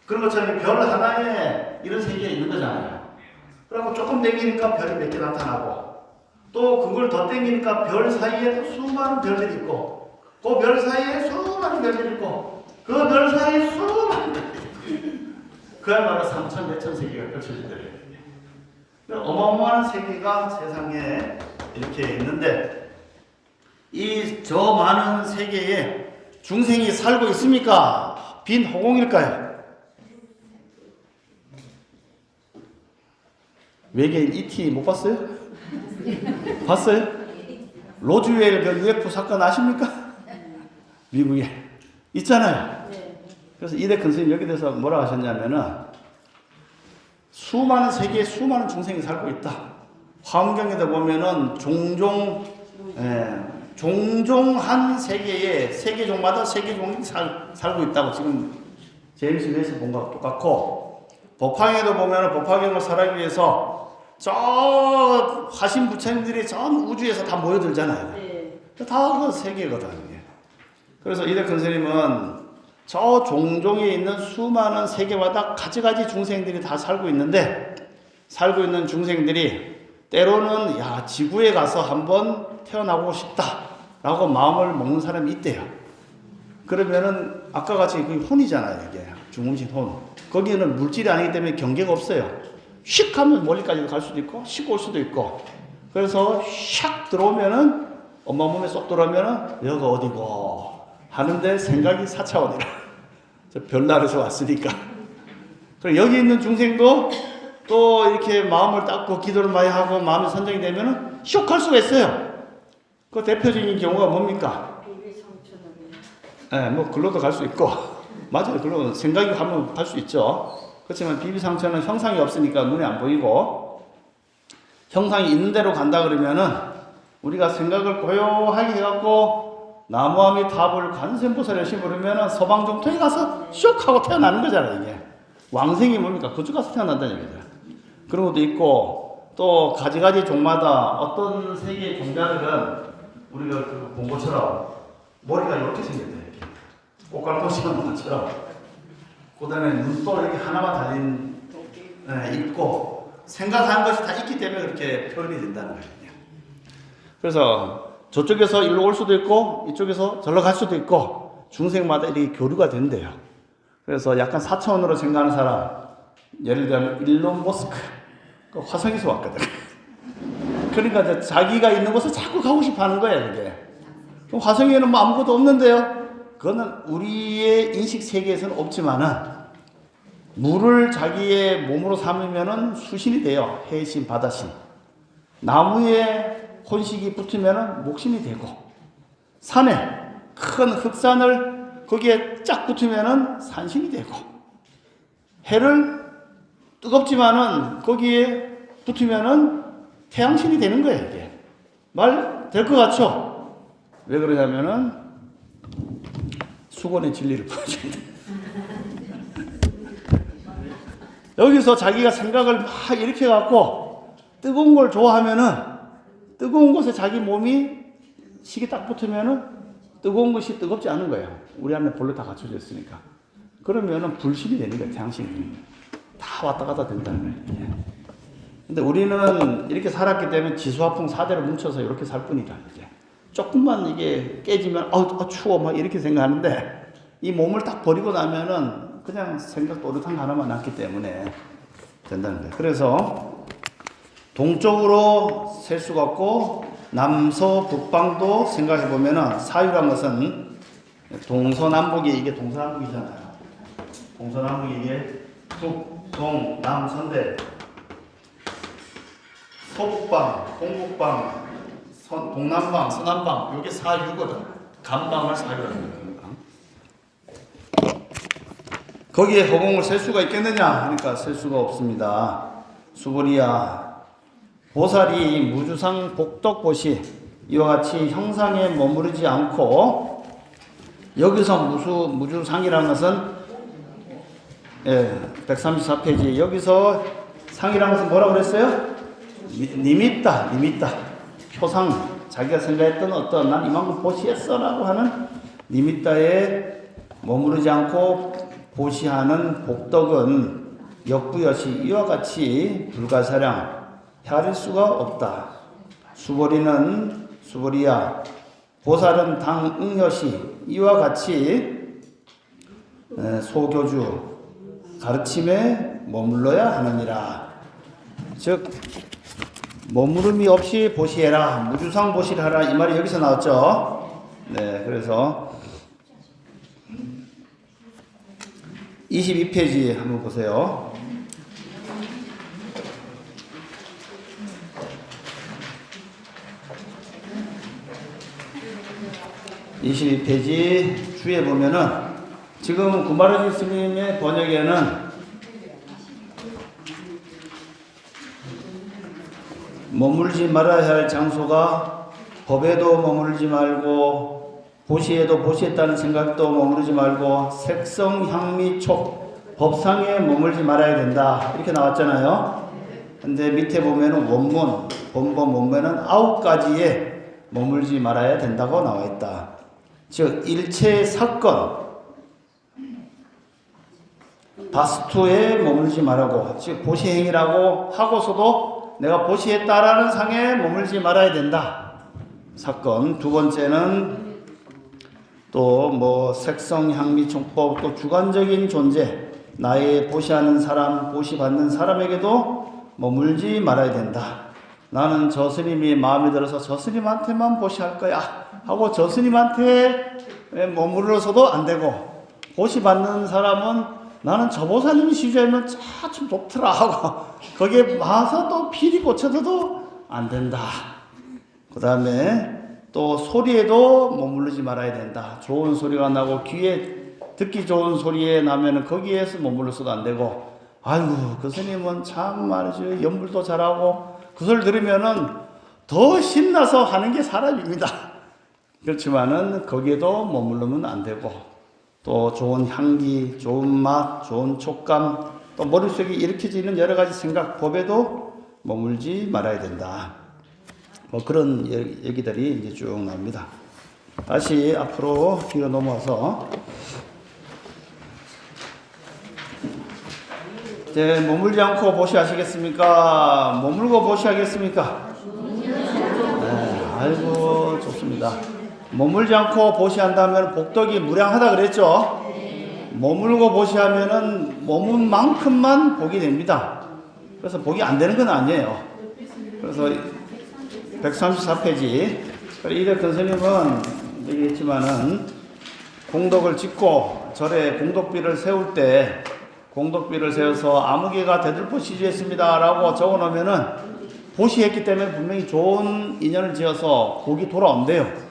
그런 것처럼 별 하나에 이런 세계가 있는 거잖아요. 그리고 조금 당기니까 별이 몇 개 나타나고 또 그걸 더 당기니까 별 사이에 또 수많은 별들이 있고 그 별 사이에 수많은 별들이 있고 그 별 사이에 수많은 별들이 있고 그야말로 3천, 몇천 세계가 펼쳐지더래요. 어마어마한 세계가 세상에 이렇게 있는데 이 저 많은 세계에 중생이 살고 있습니까? 빈 허공일까요? 외계인 E.T. 못 봤어요? 봤어요? 로즈웰 그 UFO 사건 아십니까? 미국에 있잖아요. 그래서 이대근 선생님 여기 대해서 뭐라 하셨냐면은 수많은 세계에 수많은 중생이 살고 있다. 화엄경에도 보면은 종종 한 세계에 세계종마다 세계종이 살고 있다고 지금 제임스 웹에서 본 거하고 똑같고 법화경에도 보면은 법화경을 설하기 위해서 저 화신 부처님들이 전 우주에서 다 모여들잖아요. 다 그 세계거든. 그래서 이대근 선생님은 저 종종에 있는 수많은 세계마다 가지가지 중생들이 다 살고 있는데 살고 있는 중생들이 때로는 야 지구에 가서 한번 태어나고 싶다라고 마음을 먹는 사람이 있대요. 그러면은 아까 같이 그 혼이잖아요. 이게 중음신 혼. 거기는 물질이 아니기 때문에 경계가 없어요. 휙 하면 멀리까지도 갈 수도 있고 휙 올 수도 있고 그래서 샥 들어오면은 엄마 몸에 쏙 들어오면은 여기가 어디고 하는데 생각이 4차원이라. 저 별나라에서 왔으니까. 그리고 여기 있는 중생도 또 이렇게 마음을 닦고 기도를 많이 하고 마음이 선정이 되면은 슉 할 수가 있어요. 그 대표적인 경우가 뭡니까? 네, 뭐 글로도 갈 수 있고. 맞아요. 글로 생각이 하면 갈 수 있죠. 그렇지만 비비상처는 형상이 없으니까 눈에 안 보이고 형상이 있는 대로 간다 그러면은 우리가 생각을 고요하게 해갖고 나무아미 답을 관세음보살 열심히 부르면 서방정토에 가서 슉 하고 태어나는 거잖아요. 이게 왕생이 뭡니까? 그쪽 가서 태어난다는 얘기죠. 그런 것도 있고 또 가지가지 종마다 어떤 세계의 종자들은 우리가 그 본 것처럼 머리가 이렇게 생겼다. 이렇게 꽃갈콘 것처럼 그 다음에 눈도 이렇게 하나만 달린 있고 생각한 것이 다 있기 때문에 그렇게 표현이 된다는 거예요. 그래서 저쪽에서 일로 올 수도 있고 이쪽에서 절로 갈 수도 있고 중생마다 이렇게 교류가 된대요. 그래서 약간 4차원으로 생각하는 사람 예를 들면 일론 머스크 그 화성에서 왔거든. 그러니까 자기가 있는 곳에 자꾸 가고 싶어 하는 거예요. 그게. 그럼 화성에는 뭐 아무것도 없는데요. 그거는 우리의 인식 세계에서는 없지만은 물을 자기의 몸으로 삼으면은 수신이 돼요. 해신, 바다신. 나무에 혼식이 붙으면 목신이 되고 산에 큰 흑산을 거기에 쫙 붙으면 산신이 되고 해를 뜨겁지만은 거기에 붙으면 태양신이 되는 거예요. 이게. 말 될 것 같죠? 왜 그러냐면은 수건의 진리를 보여준다. 여기서 자기가 생각을 막 이렇게 갖고 뜨거운 걸 좋아하면은 뜨거운 곳에 자기 몸이 식이 딱 붙으면은 뜨거운 것이 뜨겁지 않은 거예요. 우리 안에 본래 다 갖춰져 있으니까. 그러면은 불신이 되는 거예요. 태양신이. 다 왔다 갔다 된다는 거예요. 근데 우리는 이렇게 살았기 때문에 지수화풍 4대로 뭉쳐서 이렇게 살 뿐이다. 이제 조금만 이게 깨지면 추워 막 이렇게 생각하는데 이 몸을 딱 버리고 나면은 그냥 생각 또렷한 거 하나만 남기 때문에 된다는 거예요. 그래서 동쪽으로 셀 수가 없고 남서 북방도 생각해 보면은 사유란 것은 동서남북이 이게 동서남북이잖아요. 동서남북이 이게 북, 동, 남, 서인데 서북방, 동북방, 동남방, 서남방 이게 사유거든. 간방을 사유라는 거예요. 거기에 허공을 셀 수가 있겠느냐? 그러니까 셀 수가 없습니다. 수보리야 보살이 무주상 복덕보시 이와 같이 형상에 머무르지 않고 여기서 무주상이라는 것은 134페이지 여기서 상이라는 것은 뭐라고 그랬어요? 니밌다 표상 자기가 생각했던 어떤 난 이만큼 보시했어 라고 하는 니밌다에 머무르지 않고 보시하는 복덕은 역부여시 이와 같이 불가사량 헤아릴 수가 없다. 수보리야 보살은 당응여시 이와 같이 소교주 가르침에 머물러야 하느니라. 즉 머무름이 없이 보시해라. 무주상 보시하라 이 말이 여기서 나왔죠. 네, 그래서 22페이지 한번 보세요. 주에 보면은 지금 구마르지 스님의 번역에는 머물지 말아야 할 장소가 법에도 머물지 말고 보시에도 보시했다는 생각도 머무르지 말고 색성, 향미, 촉, 법상에 머물지 말아야 된다. 이렇게 나왔잖아요. 근데 밑에 보면은 원문, 본번 원문에는 9가지에 머물지 말아야 된다고 나와 있다. 즉 일체 사건, 바스투에 머물지 말라고. 즉 보시행위라고 하고서도 내가 보시했다라는 상에 머물지 말아야 된다. 사건. 두 번째는 또 뭐 색성, 향미, 촉법, 또 주관적인 존재, 나의 보시하는 사람, 보시받는 사람에게도 머물지 말아야 된다. 나는 저 스님이 마음에 들어서 저 스님한테만 보시할 거야 하고 저 스님한테 머물러서도 안 되고, 보시받는 사람은 나는 저 보사님이 시주하면 참 좋더라 하고 거기에 와서 또 피리 꽂혀서도 안 된다. 그 다음에 또 소리에도 머무르지 말아야 된다. 좋은 소리가 나고 귀에 듣기 좋은 소리에 나면은 거기에서 머물러서도 안 되고, 아이고 그 스님은 참 말이죠 연불도 잘하고 그 소리 들으면은 더 신나서 하는 게 사람입니다. 그렇지만은 거기에도 머무르면 안 되고, 또 좋은 향기, 좋은 맛, 좋은 촉감, 또 머릿속에 일으켜지는 여러 가지 생각, 법에도 머물지 말아야 된다. 뭐 그런 얘기들이 이제 쭉 나옵니다. 다시 앞으로 뒤로 넘어와서 이제 머물지 않고 보시하시겠습니까? 머물고 보시하겠습니까? 네, 아이고 좋습니다. 머물지 않고 보시한다면 복덕이 무량하다 그랬죠? 머물고 보시하면은 머문 만큼만 복이 됩니다. 그래서 복이 안 되는 건 아니에요. 그래서 134페이지. 이래 근스님은 얘기했지만은 공덕을 짓고 절에 공덕비를 세울 때 공덕비를 세워서 아무개가 대들보 시주했습니다 라고 적어 놓으면은 보시했기 때문에 분명히 좋은 인연을 지어서 복이 돌아온대요.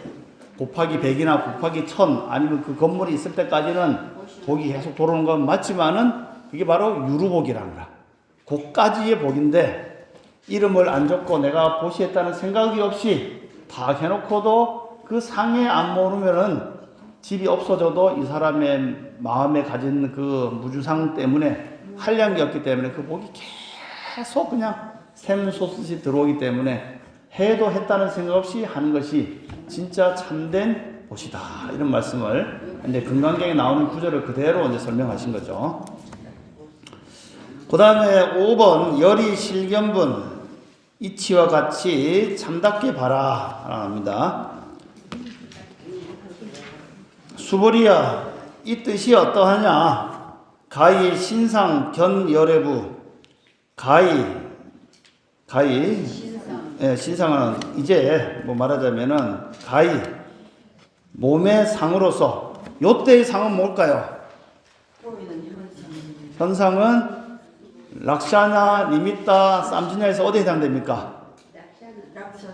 곱하기 100이나 곱하기 1000 아니면 그 건물이 있을 때까지는 복이 계속 돌아오는 건 맞지만은 그게 바로 유루복이라는 거야. 그까지의 복인데 이름을 안 적고 내가 보시했다는 생각이 없이 다 해놓고도 그 상에 안 모르면은 집이 없어져도 이 사람의 마음에 가진 그 무주상 때문에 한량이 없기 때문에 그 복이 계속 그냥 샘솟듯이 들어오기 때문에 해도 했다는 생각 없이 하는 것이 진짜 참된 보시다. 이런 말씀을 이제 금강경에 나오는 구절을 그대로 이제 설명하신 거죠. 그 다음에 5번 열이 실견분 이치와 같이 참답게 봐라 합니다. 수보리야 이 뜻이 어떠하냐. 가히 신상 견열애부 가히 예, 신상은 이제 뭐 말하자면은 가히 몸의 상으로서 요때의 상은 뭘까요? 현상은 락샤나, 니미타, 쌈지냐에서 어디에 해당됩니까?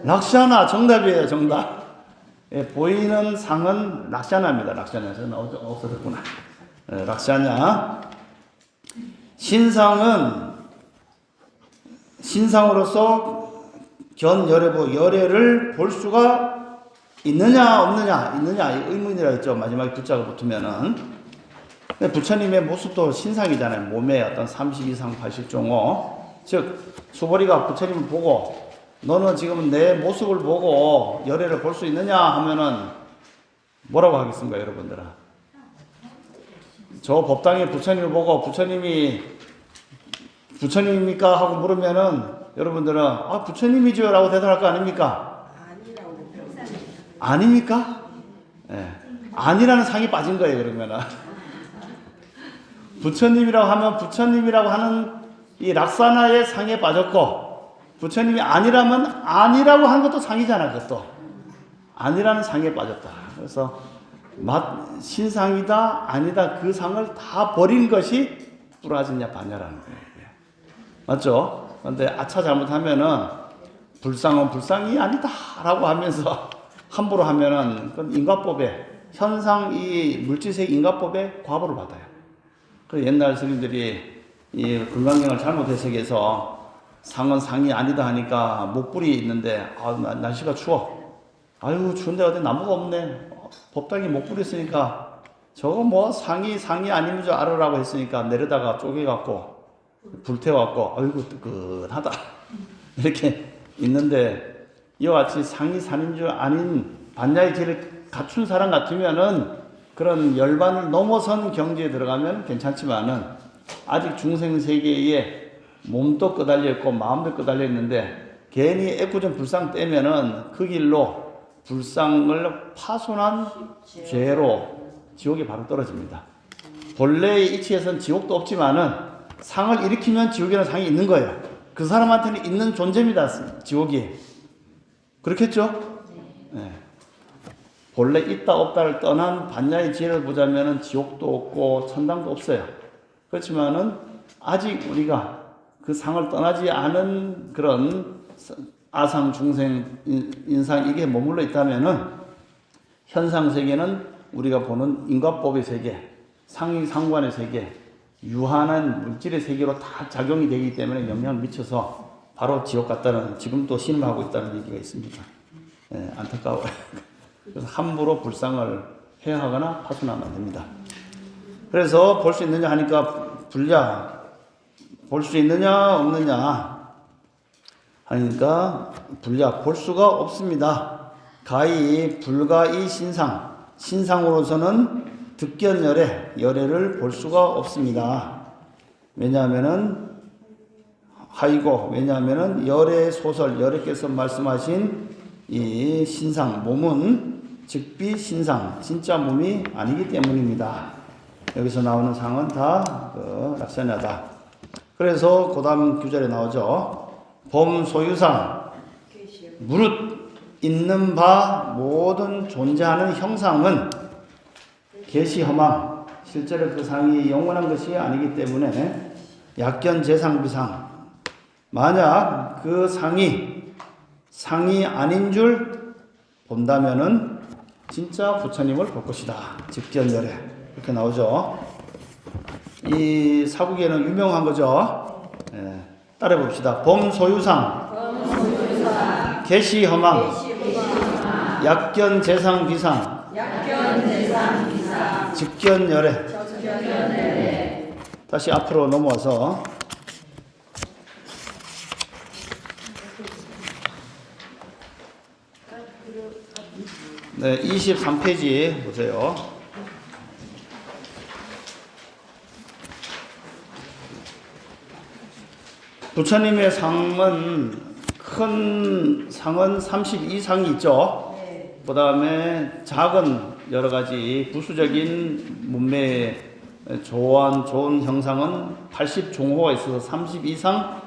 락샤나 정답이에요. 정답. 예, 보이는 상은 락샤나입니다. 락샤나. 저는 없어졌구나. 예, 락샤나. 신상은 신상으로서 견열애부 열애를 볼 수가 있느냐 없느냐 있느냐 의문이라 했죠. 마지막에 붙자가 붙으면은. 부처님의 모습도 신상이잖아요. 몸에 어떤 32상 80종호. 즉 수보리가 부처님을 보고 너는 지금 내 모습을 보고 열애를 볼 수 있느냐 하면은 뭐라고 하겠습니까 여러분들아? 저 법당에 부처님을 보고 부처님입니까 하고 물으면은 여러분들은 아 부처님이죠 라고 대답할 거 아닙니까? 아닙니까? 네. 아니라는 상이 빠진 거예요. 그러면은 부처님이라고 하면 부처님이라고 하는 이 락사나의 상에 빠졌고 부처님이 아니라면 아니라고 하는 것도 상이잖아. 그것도 아니라는 상에 빠졌다. 그래서 신상이다 아니다 그 상을 다 버린 것이 뿌라지냐 반야라는 거예요. 맞죠? 그런데 아차 잘못하면은 불상은 불상이 아니다 라고 하면서 함부로 하면은 그건 인과법에 현상 이 물질세계 인과법에 과보를 받아요. 그 옛날 스님들이 이 금강경을 잘못 해석해서 상은 상이 아니다 하니까 목불이 있는데 아 날씨가 추워. 아유 추운데 어디 나무가 없네. 법당에 목불이 있으니까 저거 뭐 상이 아닌 줄 알으라고 했으니까 내려다가 쪼개갖고 불태워갖고 아이고 뜨끈하다 이렇게 있는데 이와 같이 상이 산인 줄 아닌 반야의 지혜를 갖춘 사람 같으면은 그런 열반을 넘어선 경지에 들어가면 괜찮지만은 아직 중생 세계에 몸도 끄달려 있고 마음도 끄달려 있는데 괜히 애꿎은 불상 떼면은 그 길로 불상을 파손한 죄로 지옥에 바로 떨어집니다. 본래의 이치에서는 지옥도 없지만은 상을 일으키면 지옥이라는 상이 있는 거예요. 그 사람한테는 있는 존재입니다. 지옥이. 그렇겠죠? 네. 본래 있다 없다를 떠난 반야의 지혜를 보자면은 지옥도 없고 천당도 없어요. 그렇지만은 아직 우리가 그 상을 떠나지 않은 그런 아상 중생 인상 이게 머물러 있다면은 현상 세계는 우리가 보는 인과법의 세계, 상위 상관의 세계, 유한한 물질의 세계로 다 작용이 되기 때문에 영향을 미쳐서 바로 지옥 갔다는 지금도 신음하고 있다는 얘기가 있습니다. 네, 안타까워요. 그래서 함부로 불상을 해하거나 파손하면 안 됩니다. 그래서 볼 수 있느냐 하니까 불야 볼 수 있느냐 없느냐 하니까 불야 볼 수가 없습니다. 가히 불가이 신상으로서는 득견열애 열애를 볼 수가 없습니다. 왜냐하면은 왜냐하면은 열애 소설 열애께서 말씀하신 이 신상 몸은 즉비 신상 진짜 몸이 아니기 때문입니다. 여기서 나오는 상은 다 락샤나다. 그래서 그 다음 구절에 나오죠. 범 소유상 무릇 있는 바 모든 존재하는 형상은 계시허망 실제로 그 상이 영원한 것이 아니기 때문에 약견 재상비상 만약 그 상이 아닌 줄 본다면은 진짜 부처님을 볼 것이다. 직견열애 이렇게 나오죠. 이 사국에는 유명한 거죠. 예, 따라 봅시다. 범소유상 계시허망 약견 재상 비상 직견열애. 다시 앞으로 넘어와서 네, 23페이지 보세요. 부처님의 상은 큰 상은 32상이 있죠. 그 다음에 작은 여러 가지 부수적인 문매의 좋은 형상은 80종호가 있어서 32상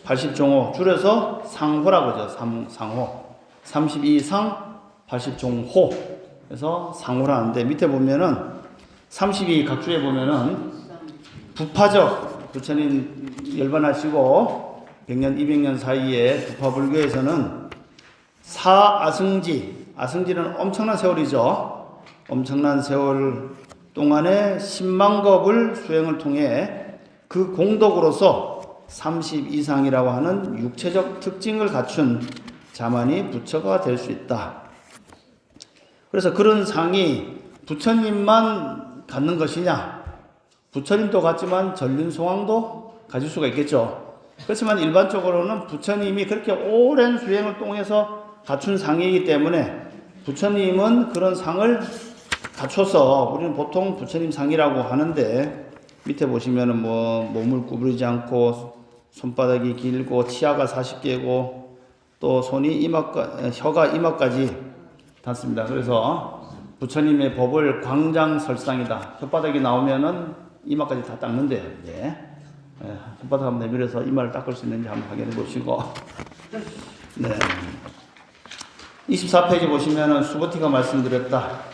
80종호, 줄여서 상호라고 하죠. 상호 32상 80종호, 그래서 상호라는데, 밑에 보면은 32각주에 보면은 부파적 부처님 열반하시고 100년 200년 사이에 부파불교에서는 사아승지, 아승지는 엄청난 세월이죠. 엄청난 세월 동안에 10만 겁을 수행을 통해 그 공덕으로서 32상이라고 하는 육체적 특징을 갖춘 자만이 부처가 될 수 있다. 그래서 그런 상이 부처님만 갖는 것이냐? 부처님도 갖지만 전륜송왕도 가질 수가 있겠죠. 그렇지만 일반적으로는 부처님이 그렇게 오랜 수행을 통해서 갖춘 상이기 때문에 부처님은 그런 상을 갖춰서 우리는 보통 부처님 상이라고 하는데, 밑에 보시면은 뭐 몸을 구부리지 않고 손바닥이 길고 치아가 40개고 또 손이 혀가 이마까지 닿습니다. 그래서 부처님의 법을 광장설상이다. 혓바닥이 나오면은 이마까지 다 닦는데요. 이제 혓바닥 한번 내밀어서 이마를 닦을 수 있는지 한번 확인해 보시고. 네. 24페이지 보시면은 수보티가 말씀드렸다.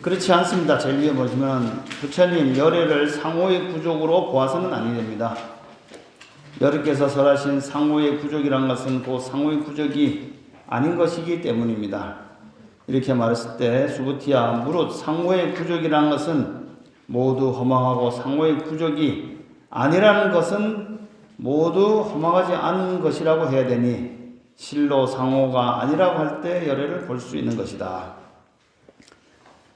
그렇지 않습니다. 제일 위에 보시면 부처님 열애를 상호의 구족으로 보아서는 아니 됩니다. 여러께서 설하신 상호의 구족이란 것은 그 상호의 구족이 아닌 것이기 때문입니다. 이렇게 말했을 때 수부티야, 무릇 상호의 구족이라는 것은 모두 허망하고 상호의 구족이 아니라는 것은 모두 허망하지 않은 것이라고 해야 되니, 실로 상호가 아니라고 할 때 열애를 볼 수 있는 것이다.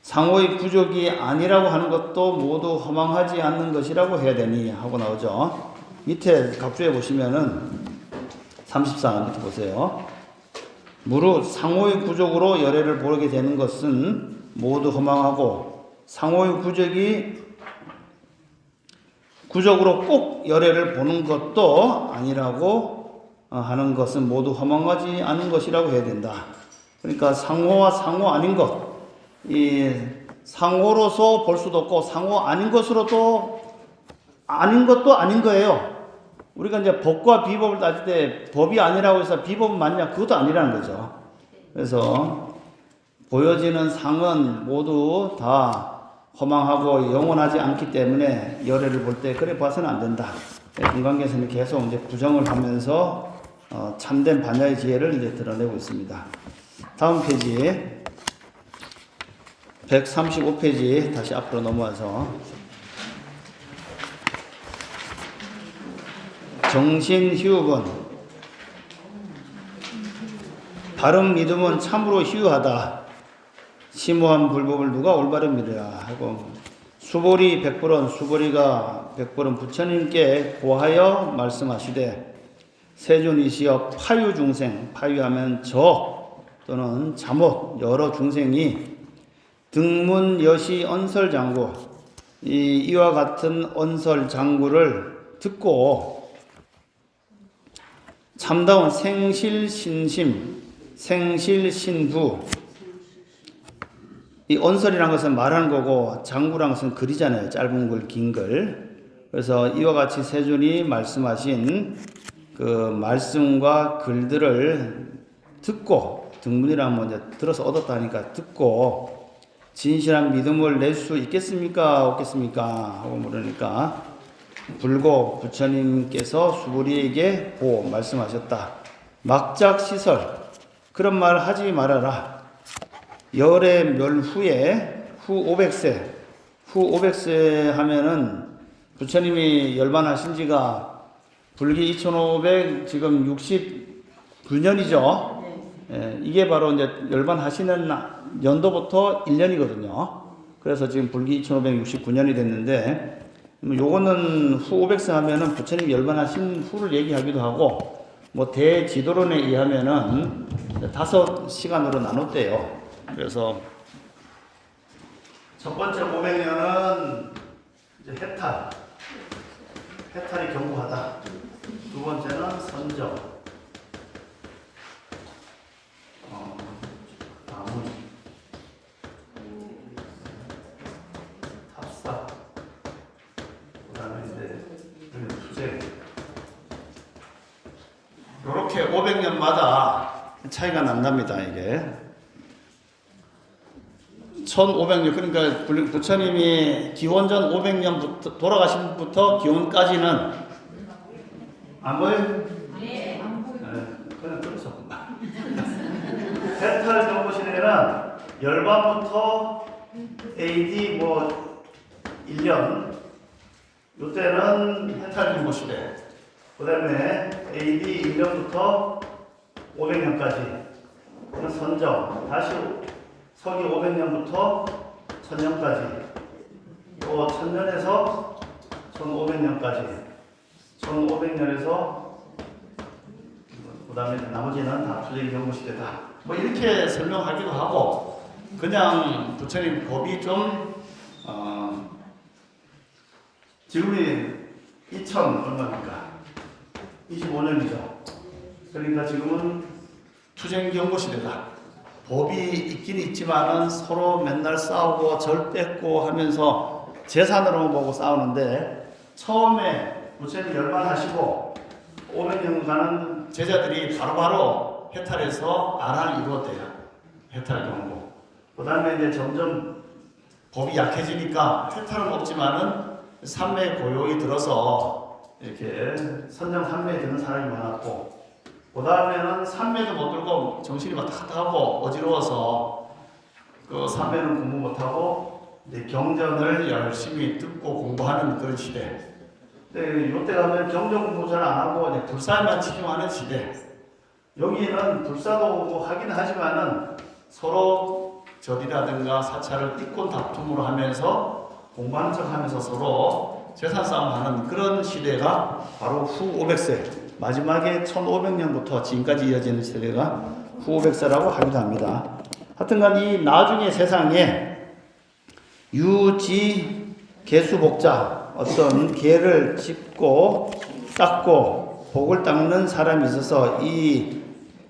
상호의 구족이 아니라고 하는 것도 모두 허망하지 않는 것이라고 해야 되니 하고 나오죠. 밑에 각주에 보시면은 34 밑에 보세요. 무릇 상호의 구족으로 열애를 보게 되는 것은 모두 허망하고, 상호의 구족으로 꼭 열애를 보는 것도 아니라고 하는 것은 모두 허망하지 않은 것이라고 해야 된다. 그러니까 상호와 상호 아닌 것, 이 상호로서 볼 수도 없고 상호 아닌 것으로도 아닌 것도 아닌 거예요. 우리가 이제 법과 비법을 따질 때 법이 아니라고 해서 비법은 맞냐? 그것도 아니라는 거죠. 그래서 보여지는 상은 모두 다 허망하고 영원하지 않기 때문에 열애를 볼 때 그래 봐서는 안 된다. 금강경에서는 계속 이제 부정을 하면서 참된 반야의 지혜를 이제 드러내고 있습니다. 다음 페이지 135페이지 다시 앞으로 넘어와서 정신희흡은 바른 믿음은 참으로 희유하다. 심오한 불법을 누가 올바른 믿으라 하고, 수보리 100불은 수보리가 100불은 부처님께 고하여 말씀하시되, 세존이시여 파유중생, 파유하면 저 또는 잠옷 여러 중생이 등문여시 언설장구, 이와 같은 언설장구를 듣고 참다운 생실신심, 생실신부, 이 언설이란 것은 말하는 거고 장구란 것은 글이잖아요. 짧은 글, 긴 글. 그래서 이와 같이 세존이 말씀하신 그 말씀과 글들을 듣고, 등문이라는 뭐 이제 들어서 얻었다 하니까 듣고 진실한 믿음을 낼 수 있겠습니까? 없겠습니까? 하고 물으니까 불고 부처님께서 수보리에게 고 말씀하셨다. 막작시설, 그런 말 하지 말아라. 열의 멸후에 후 500세, 후 500세 하면은 부처님이 열반하신 지가 불기 2500 지금 69년이죠. 이게 바로 이제 열반하시는 연도부터 1년이거든요. 그래서 지금 불기 2569년이 됐는데, 요거는 후 500세 하면은 부처님 열반하신 후를 얘기하기도 하고, 뭐 대지도론에 의하면은 5시간으로 나눴대요. 그래서 첫 번째 500년은 이제 해탈이 경고하다. 두 번째는 선정, 나무, 탑사, 그다음에 이제 투쟁. 이렇게 500년마다 차이가 난답니다. 이게 1500년, 그러니까 부처님이 기원전 500년부터 돌아가신 부터 기원까지는 안 보여요? 네, 안 보여요. 그냥 그렇죠. 해탈 경고 시대는 열반부터 AD 1년, 요때는 해탈 경고 시대. 그 다음에 AD 1년부터 500년까지 선정, 다시 서기 500년부터 1000년까지, 또 1000년에서 1500년까지, 1500년에서 그 다음에 나머지는 다 풀린 경고시대다. 뭐 이렇게 설명하기도 하고, 그냥 부처님 법이 좀 지금이 2000 얼마입니까? 25년이죠. 그러니까 지금은 투쟁 경고시대다. 법이 있긴 있지만은 서로 맨날 싸우고 절 뺏고 하면서 재산으로 보고 싸우는데, 처음에 부처님 열반하시고 500년간은 제자들이 바로바로 해탈해서 안을 이루었대요. 해탈 경고. 그 다음에 이제 점점 법이 약해지니까 해탈은 없지만은 삼매 고용이 들어서 이렇게 선정 삼매에 드는 사람이 많았고, 그 다음에는 삼매도 못 들고 정신이 왔다 갔다 하고 어지러워서 그 삼매는 공부 못하고 이제 경전을 열심히 듣고 공부하는 그런 시대. 근데 요때 가면 경전 공부 잘 안 하고 이제 불사에만 집중하는 시대. 여기는 불사도 하긴 하지만은 서로 절이라든가 사찰을 띠꼰 다툼으로 하면서 공부하는 척 하면서 서로 재산 싸움하는 그런 시대가 바로 후 500세. 마지막에 1500년부터 지금까지 이어지는 세대가 후 500세라고 하기도 합니다. 하여튼간 이 나중에 세상에 유지 개수복자, 어떤 개를 짚고 닦고 복을 닦는 사람이 있어서 이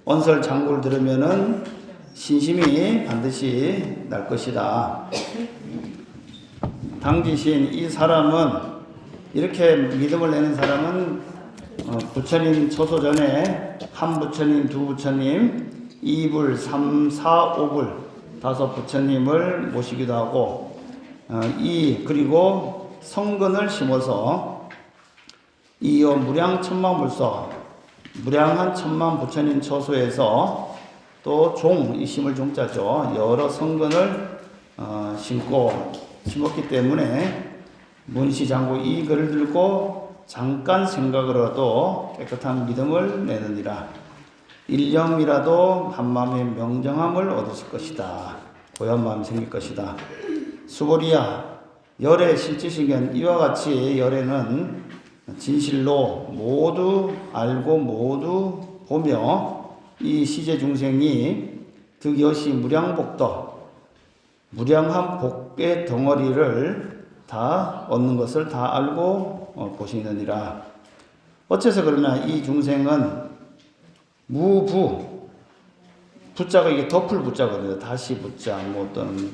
언설 장구를 들으면은 신심이 반드시 날 것이다. 당지신 이 사람은, 이렇게 믿음을 내는 사람은 부처님 초소 전에 한 부처님, 두 부처님, 2불, 3, 4, 5불, 5 부처님을 모시기도 하고, 그리고 성근을 심어서 이어 무량 천만불서, 무량한 천만 부처님 초소에서 또 이 심을 종자죠. 여러 성근을 심었기 때문에 문시장구 이 글을 들고 잠깐 생각으로도 깨끗한 믿음을 내느니라. 일념이라도 한마음의 명정함을 얻으실 것이다. 고요한 마음이 생길 것이다. 수보리야, 열의 실지신견, 이와 같이 열에는 진실로 모두 알고 모두 보며 이 시제 중생이 득여시 무량복도, 무량한 복의 덩어리를 다 얻는 것을 다 알고 보시느니라. 어째서 그러냐? 이 중생은 무부, 부자가 이게 덮을 부자거든요. 다시 부자, 뭐 어떤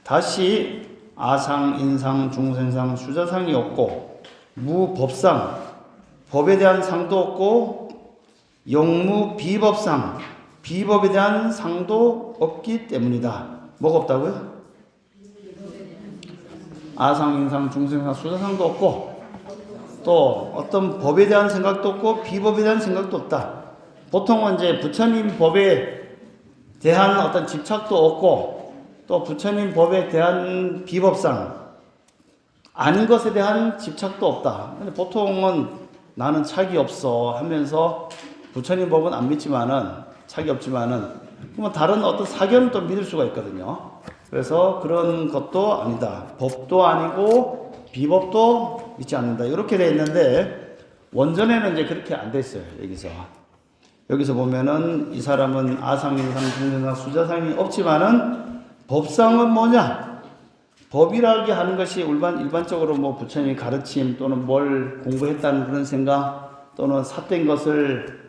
다시 아상, 인상, 중생상, 수자상이 없고, 무법상, 법에 대한 상도 없고, 영무 비법상, 비법에 대한 상도 없기 때문이다. 뭐가 없다고요? 아상, 인상, 중생상, 수자상도 없고, 또 어떤 법에 대한 생각도 없고, 비법에 대한 생각도 없다. 보통은 이제 부처님 법에 대한 어떤 집착도 없고, 또 부처님 법에 대한 비법상 아닌 것에 대한 집착도 없다. 근데 보통은 나는 착이 없어 하면서 부처님 법은 안 믿지만은 차이 없지만은 그러면 다른 어떤 사견은 또 믿을 수가 있거든요. 그래서 그런 것도 아니다. 법도 아니고 비법도 믿지 않는다. 이렇게 돼 있는데 원전에는 이제 그렇게 안 돼 있어요. 여기서 보면은 이 사람은 아상, 인상, 중생상, 수자상이 없지만은 법상은 뭐냐? 법이라고 하는 것이 일반적으로 뭐 부처님이 가르침 또는 뭘 공부했다는 그런 생각 또는 삿된 것을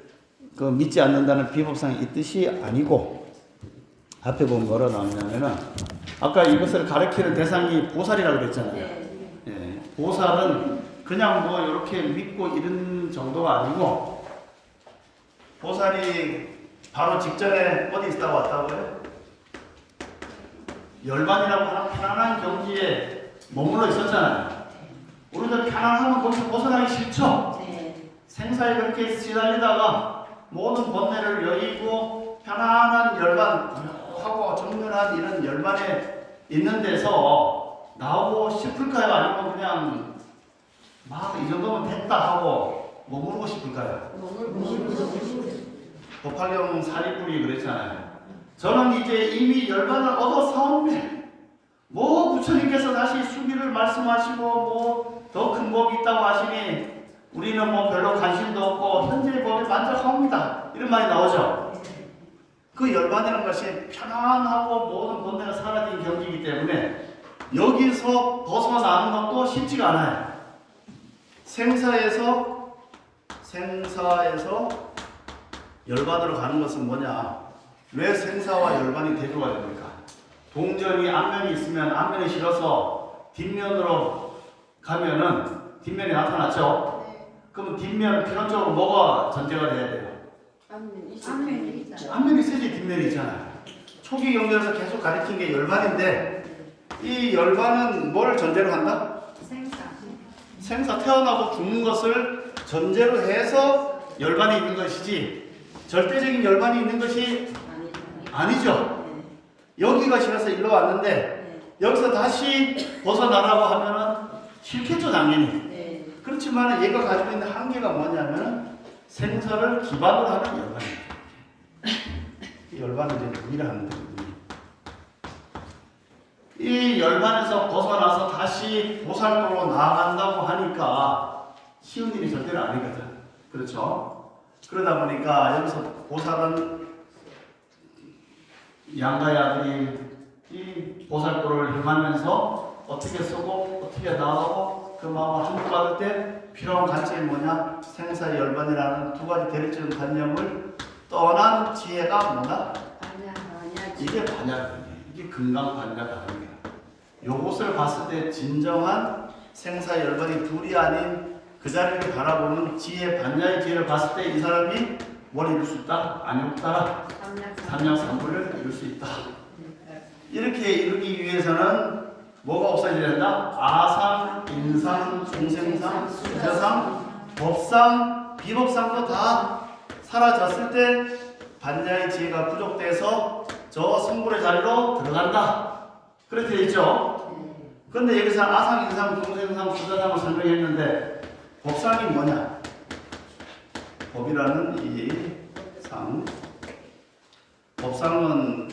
믿지 않는다는 비법상의 이 뜻이 아니고 앞에 보면 뭐라 나오냐면은 아까 이것을 가르치는 대상이 보살이라고 그랬잖아요. 예, 보살은 그냥 뭐 이렇게 믿고 이런 정도가 아니고 보살이 바로 직전에 어디 있다고 왔다고요? 열반이라고 하는 편안한 경지에 머물러 있었잖아요. 우리도 편안하면 거기서 벗어나기 싫죠? 생사에 그렇게 시달리다가 모든 번뇌를 여의고 편안한 열반, 고요하고 정렬한 이런 열반에 있는 데서 나오고 싶을까요? 아니면 그냥 막 이 정도면 됐다 하고 머무르고 싶을까요? 법화경 사리불이 그랬잖아요. 저는 이제 이미 열반을 얻어 사온데 뭐 부처님께서 다시 수기를 말씀하시고 뭐 더 큰 법이 있다고 하시니 우리는 뭐 별로 관심도 없고 현재의 법에 만족합니다. 이런 말이 나오죠. 그 열반이라는 것이 편안하고 모든 번뇌가 사라진 경지이기 때문에 여기서 벗어나는 것도 쉽지가 않아요. 생사에서 열반으로 가는 것은 뭐냐? 왜 생사와 열반이 대조가 됩니까? 동전이 앞면이 있으면 앞면이 싫어서 뒷면으로 가면은 뒷면이 나타났죠? 그럼 뒷면 필연적으로 뭐가 전제가 돼야 돼요? 앞면이 있어야지 뒷면이 있잖아요. 초기 경전에서 계속 가르친 게 열반인데 이 열반은 뭘 전제로 한다? 생사 태어나고 죽는 것을 전제로 해서 열반이 있는 것이지 절대적인 열반이 있는 것이 아니죠. 여기가 싫어서 일로 왔는데 여기서 다시 벗어나라고 하면은 싫겠죠, 당연히. 그렇지만 얘가 가지고 있는 한계가 뭐냐면 생사를 기반으로 하는 열반입니다. 이 열반은 이제 의미를 하는 거거든요. 이 열반에서 벗어나서 다시 보살도로 나아간다고 하니까 쉬운 일이 절대로 아니거든. 그렇죠? 그러다 보니까 여기서 보살은 양가의 아들이 이 보살도를 행하면서 어떻게 쓰고 어떻게 나가고 그 마음을 한복받을 때 필요한 관점이 뭐냐? 생사의 열반이라는 두 가지 대립적인 관념을 떠난 지혜가 뭐다? 이게 반야거든요. 이게 금강 반야가 아닙니다. 요것을 봤을 때 진정한 생사의 열반이 둘이 아닌 그 자리를 바라보는 지혜, 반야의 지혜를 봤을 때 이 사람이 뭘 이룰 수 있다? 아니었다? 삼량삼불을 이룰 수 있다. 이렇게 이루기 위해서는 뭐가 없어져야 된다? 아상, 인상, 중생상, 수자상, 법상, 비법상도 다 사라졌을 때 반야의 지혜가 부족돼서 저 성불의 자리로 들어간다. 그렇게 되어 있죠? 그런데 여기서 아상, 인상, 중생상, 수자상을 설명했는데 법상이 뭐냐? 법이라는 이 상. 법상은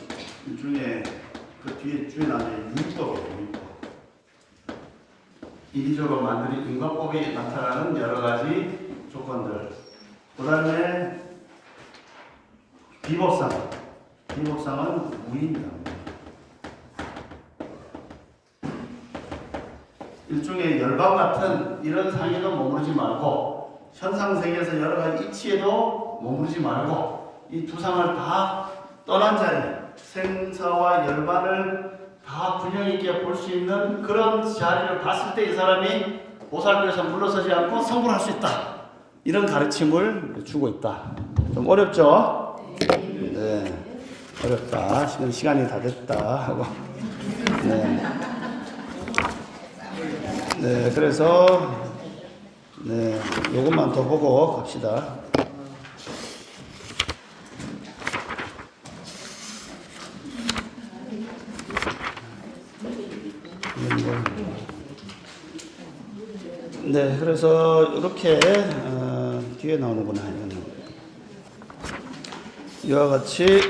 일종의 그 뒤에 나오는 율법이에요. 율법. 인위적으로 만드는 인과법이 나타나는 여러 가지 조건들. 그 다음에 비법상. 비법상은 무입니다. 일종의 열반 같은 이런 상에도 머무르지 말고 현상세계에서 여러 가지 이치에도 머무르지 말고 이 두 상을 다 떠난 자리, 생사와 열반을 다 균형 있게 볼 수 있는 그런 자리를 봤을 때 이 사람이 보살도에서 물러서지 않고 성불할 수 있다. 이런 가르침을 주고 있다. 좀 어렵죠? 네, 어렵다. 시간이 다 됐다 하고. 네. 네, 그래서 네, 요것만 더 보고 갑시다. 네, 그래서 이렇게 뒤에 나오는구나. 이와 같이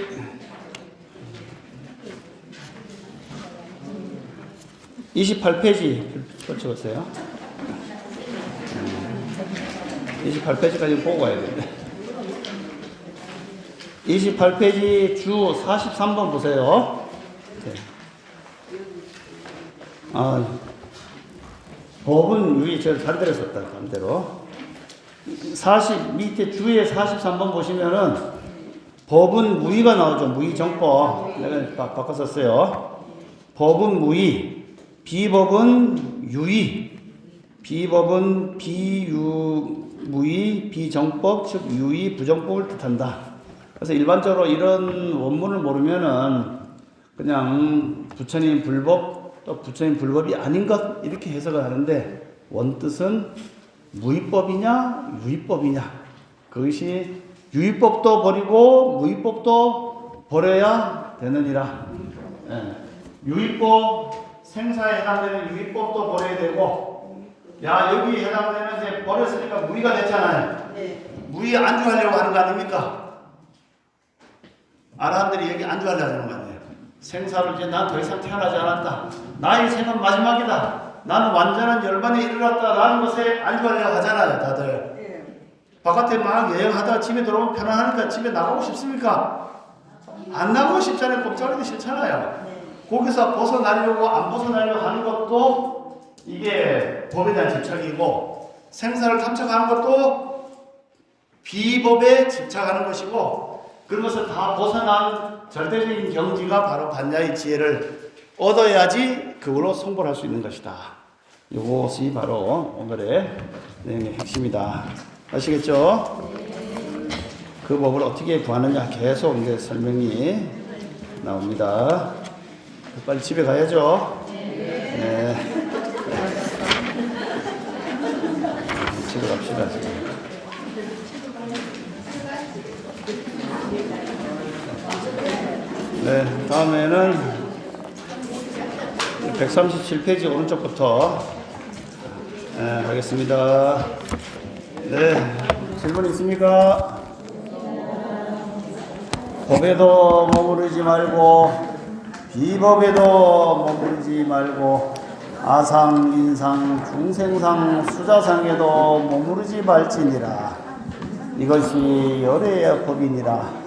28페이지 펼쳐보세요. 28페이지까지 보고 가야 됩니다. 28페이지 주 43번 보세요. 네. 법은 유의, 제가 반대로 썼다, 반대로. 밑에 주의 43번 보시면은 법은 무의가 나오죠. 무의정법. 내가 바꿔 썼어요. 법은 무의, 비법은 유의, 비법은 무의, 비정법, 즉 유의, 부정법을 뜻한다. 그래서 일반적으로 이런 원문을 모르면은 그냥 부처님 불법, 또 부처님 불법이 아닌 것 이렇게 해석을 하는데, 원뜻은 무의법이냐 유의법이냐, 그것이 유의법도 버리고 무의법도 버려야 되느니라. 예. 유의법, 생사에 해당되는 유의법도 버려야 되고, 야 여기 해당되는 이제 버렸으니까 무의가 됐잖아요. 네. 무의 안주하려고 하는 거 아닙니까? 아라한들이 여기 안주하려고 하는 거 아니에요. 생사를 이제 난 더 이상 태어나지 않았다, 나의 생은 마지막이다, 나는 완전한 열반에 이르렀다라는 것에 안주하려고 하잖아요, 다들. 네. 바깥에 막 여행하다가 집에 들어오면 편안하니까 집에 나가고 싶습니까? 안 나가고 싶잖아요. 꼼짝하기 싫잖아요. 네. 거기서 벗어나려고 안 벗어나려고 하는 것도 이게 법에 대한 집착이고, 생사를 탐색하는 것도 비법에 집착하는 것이고, 그런 것을 다 벗어난 절대적인 경지가 바로 반야의 지혜를 얻어야지 그걸로 성불할 수 있는 것이다. 이것이 바로 오늘의 내용의 핵심이다. 아시겠죠? 그 법을 어떻게 구하느냐 계속 이제 설명이 나옵니다. 빨리 집에 가야죠. 네. 집에 갑시다. 지금. 네, 다음에는 137페이지 오른쪽부터 하겠습니다. 네, 질문 있습니까? 법에도 머무르지 말고 비법에도 머무르지 말고 아상, 인상, 중생상, 수자상에도 머무르지 말지니라. 이것이 열애의 법이니라.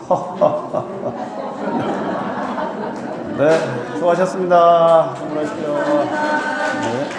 네, 수고하셨습니다. 수고하십시오. 네.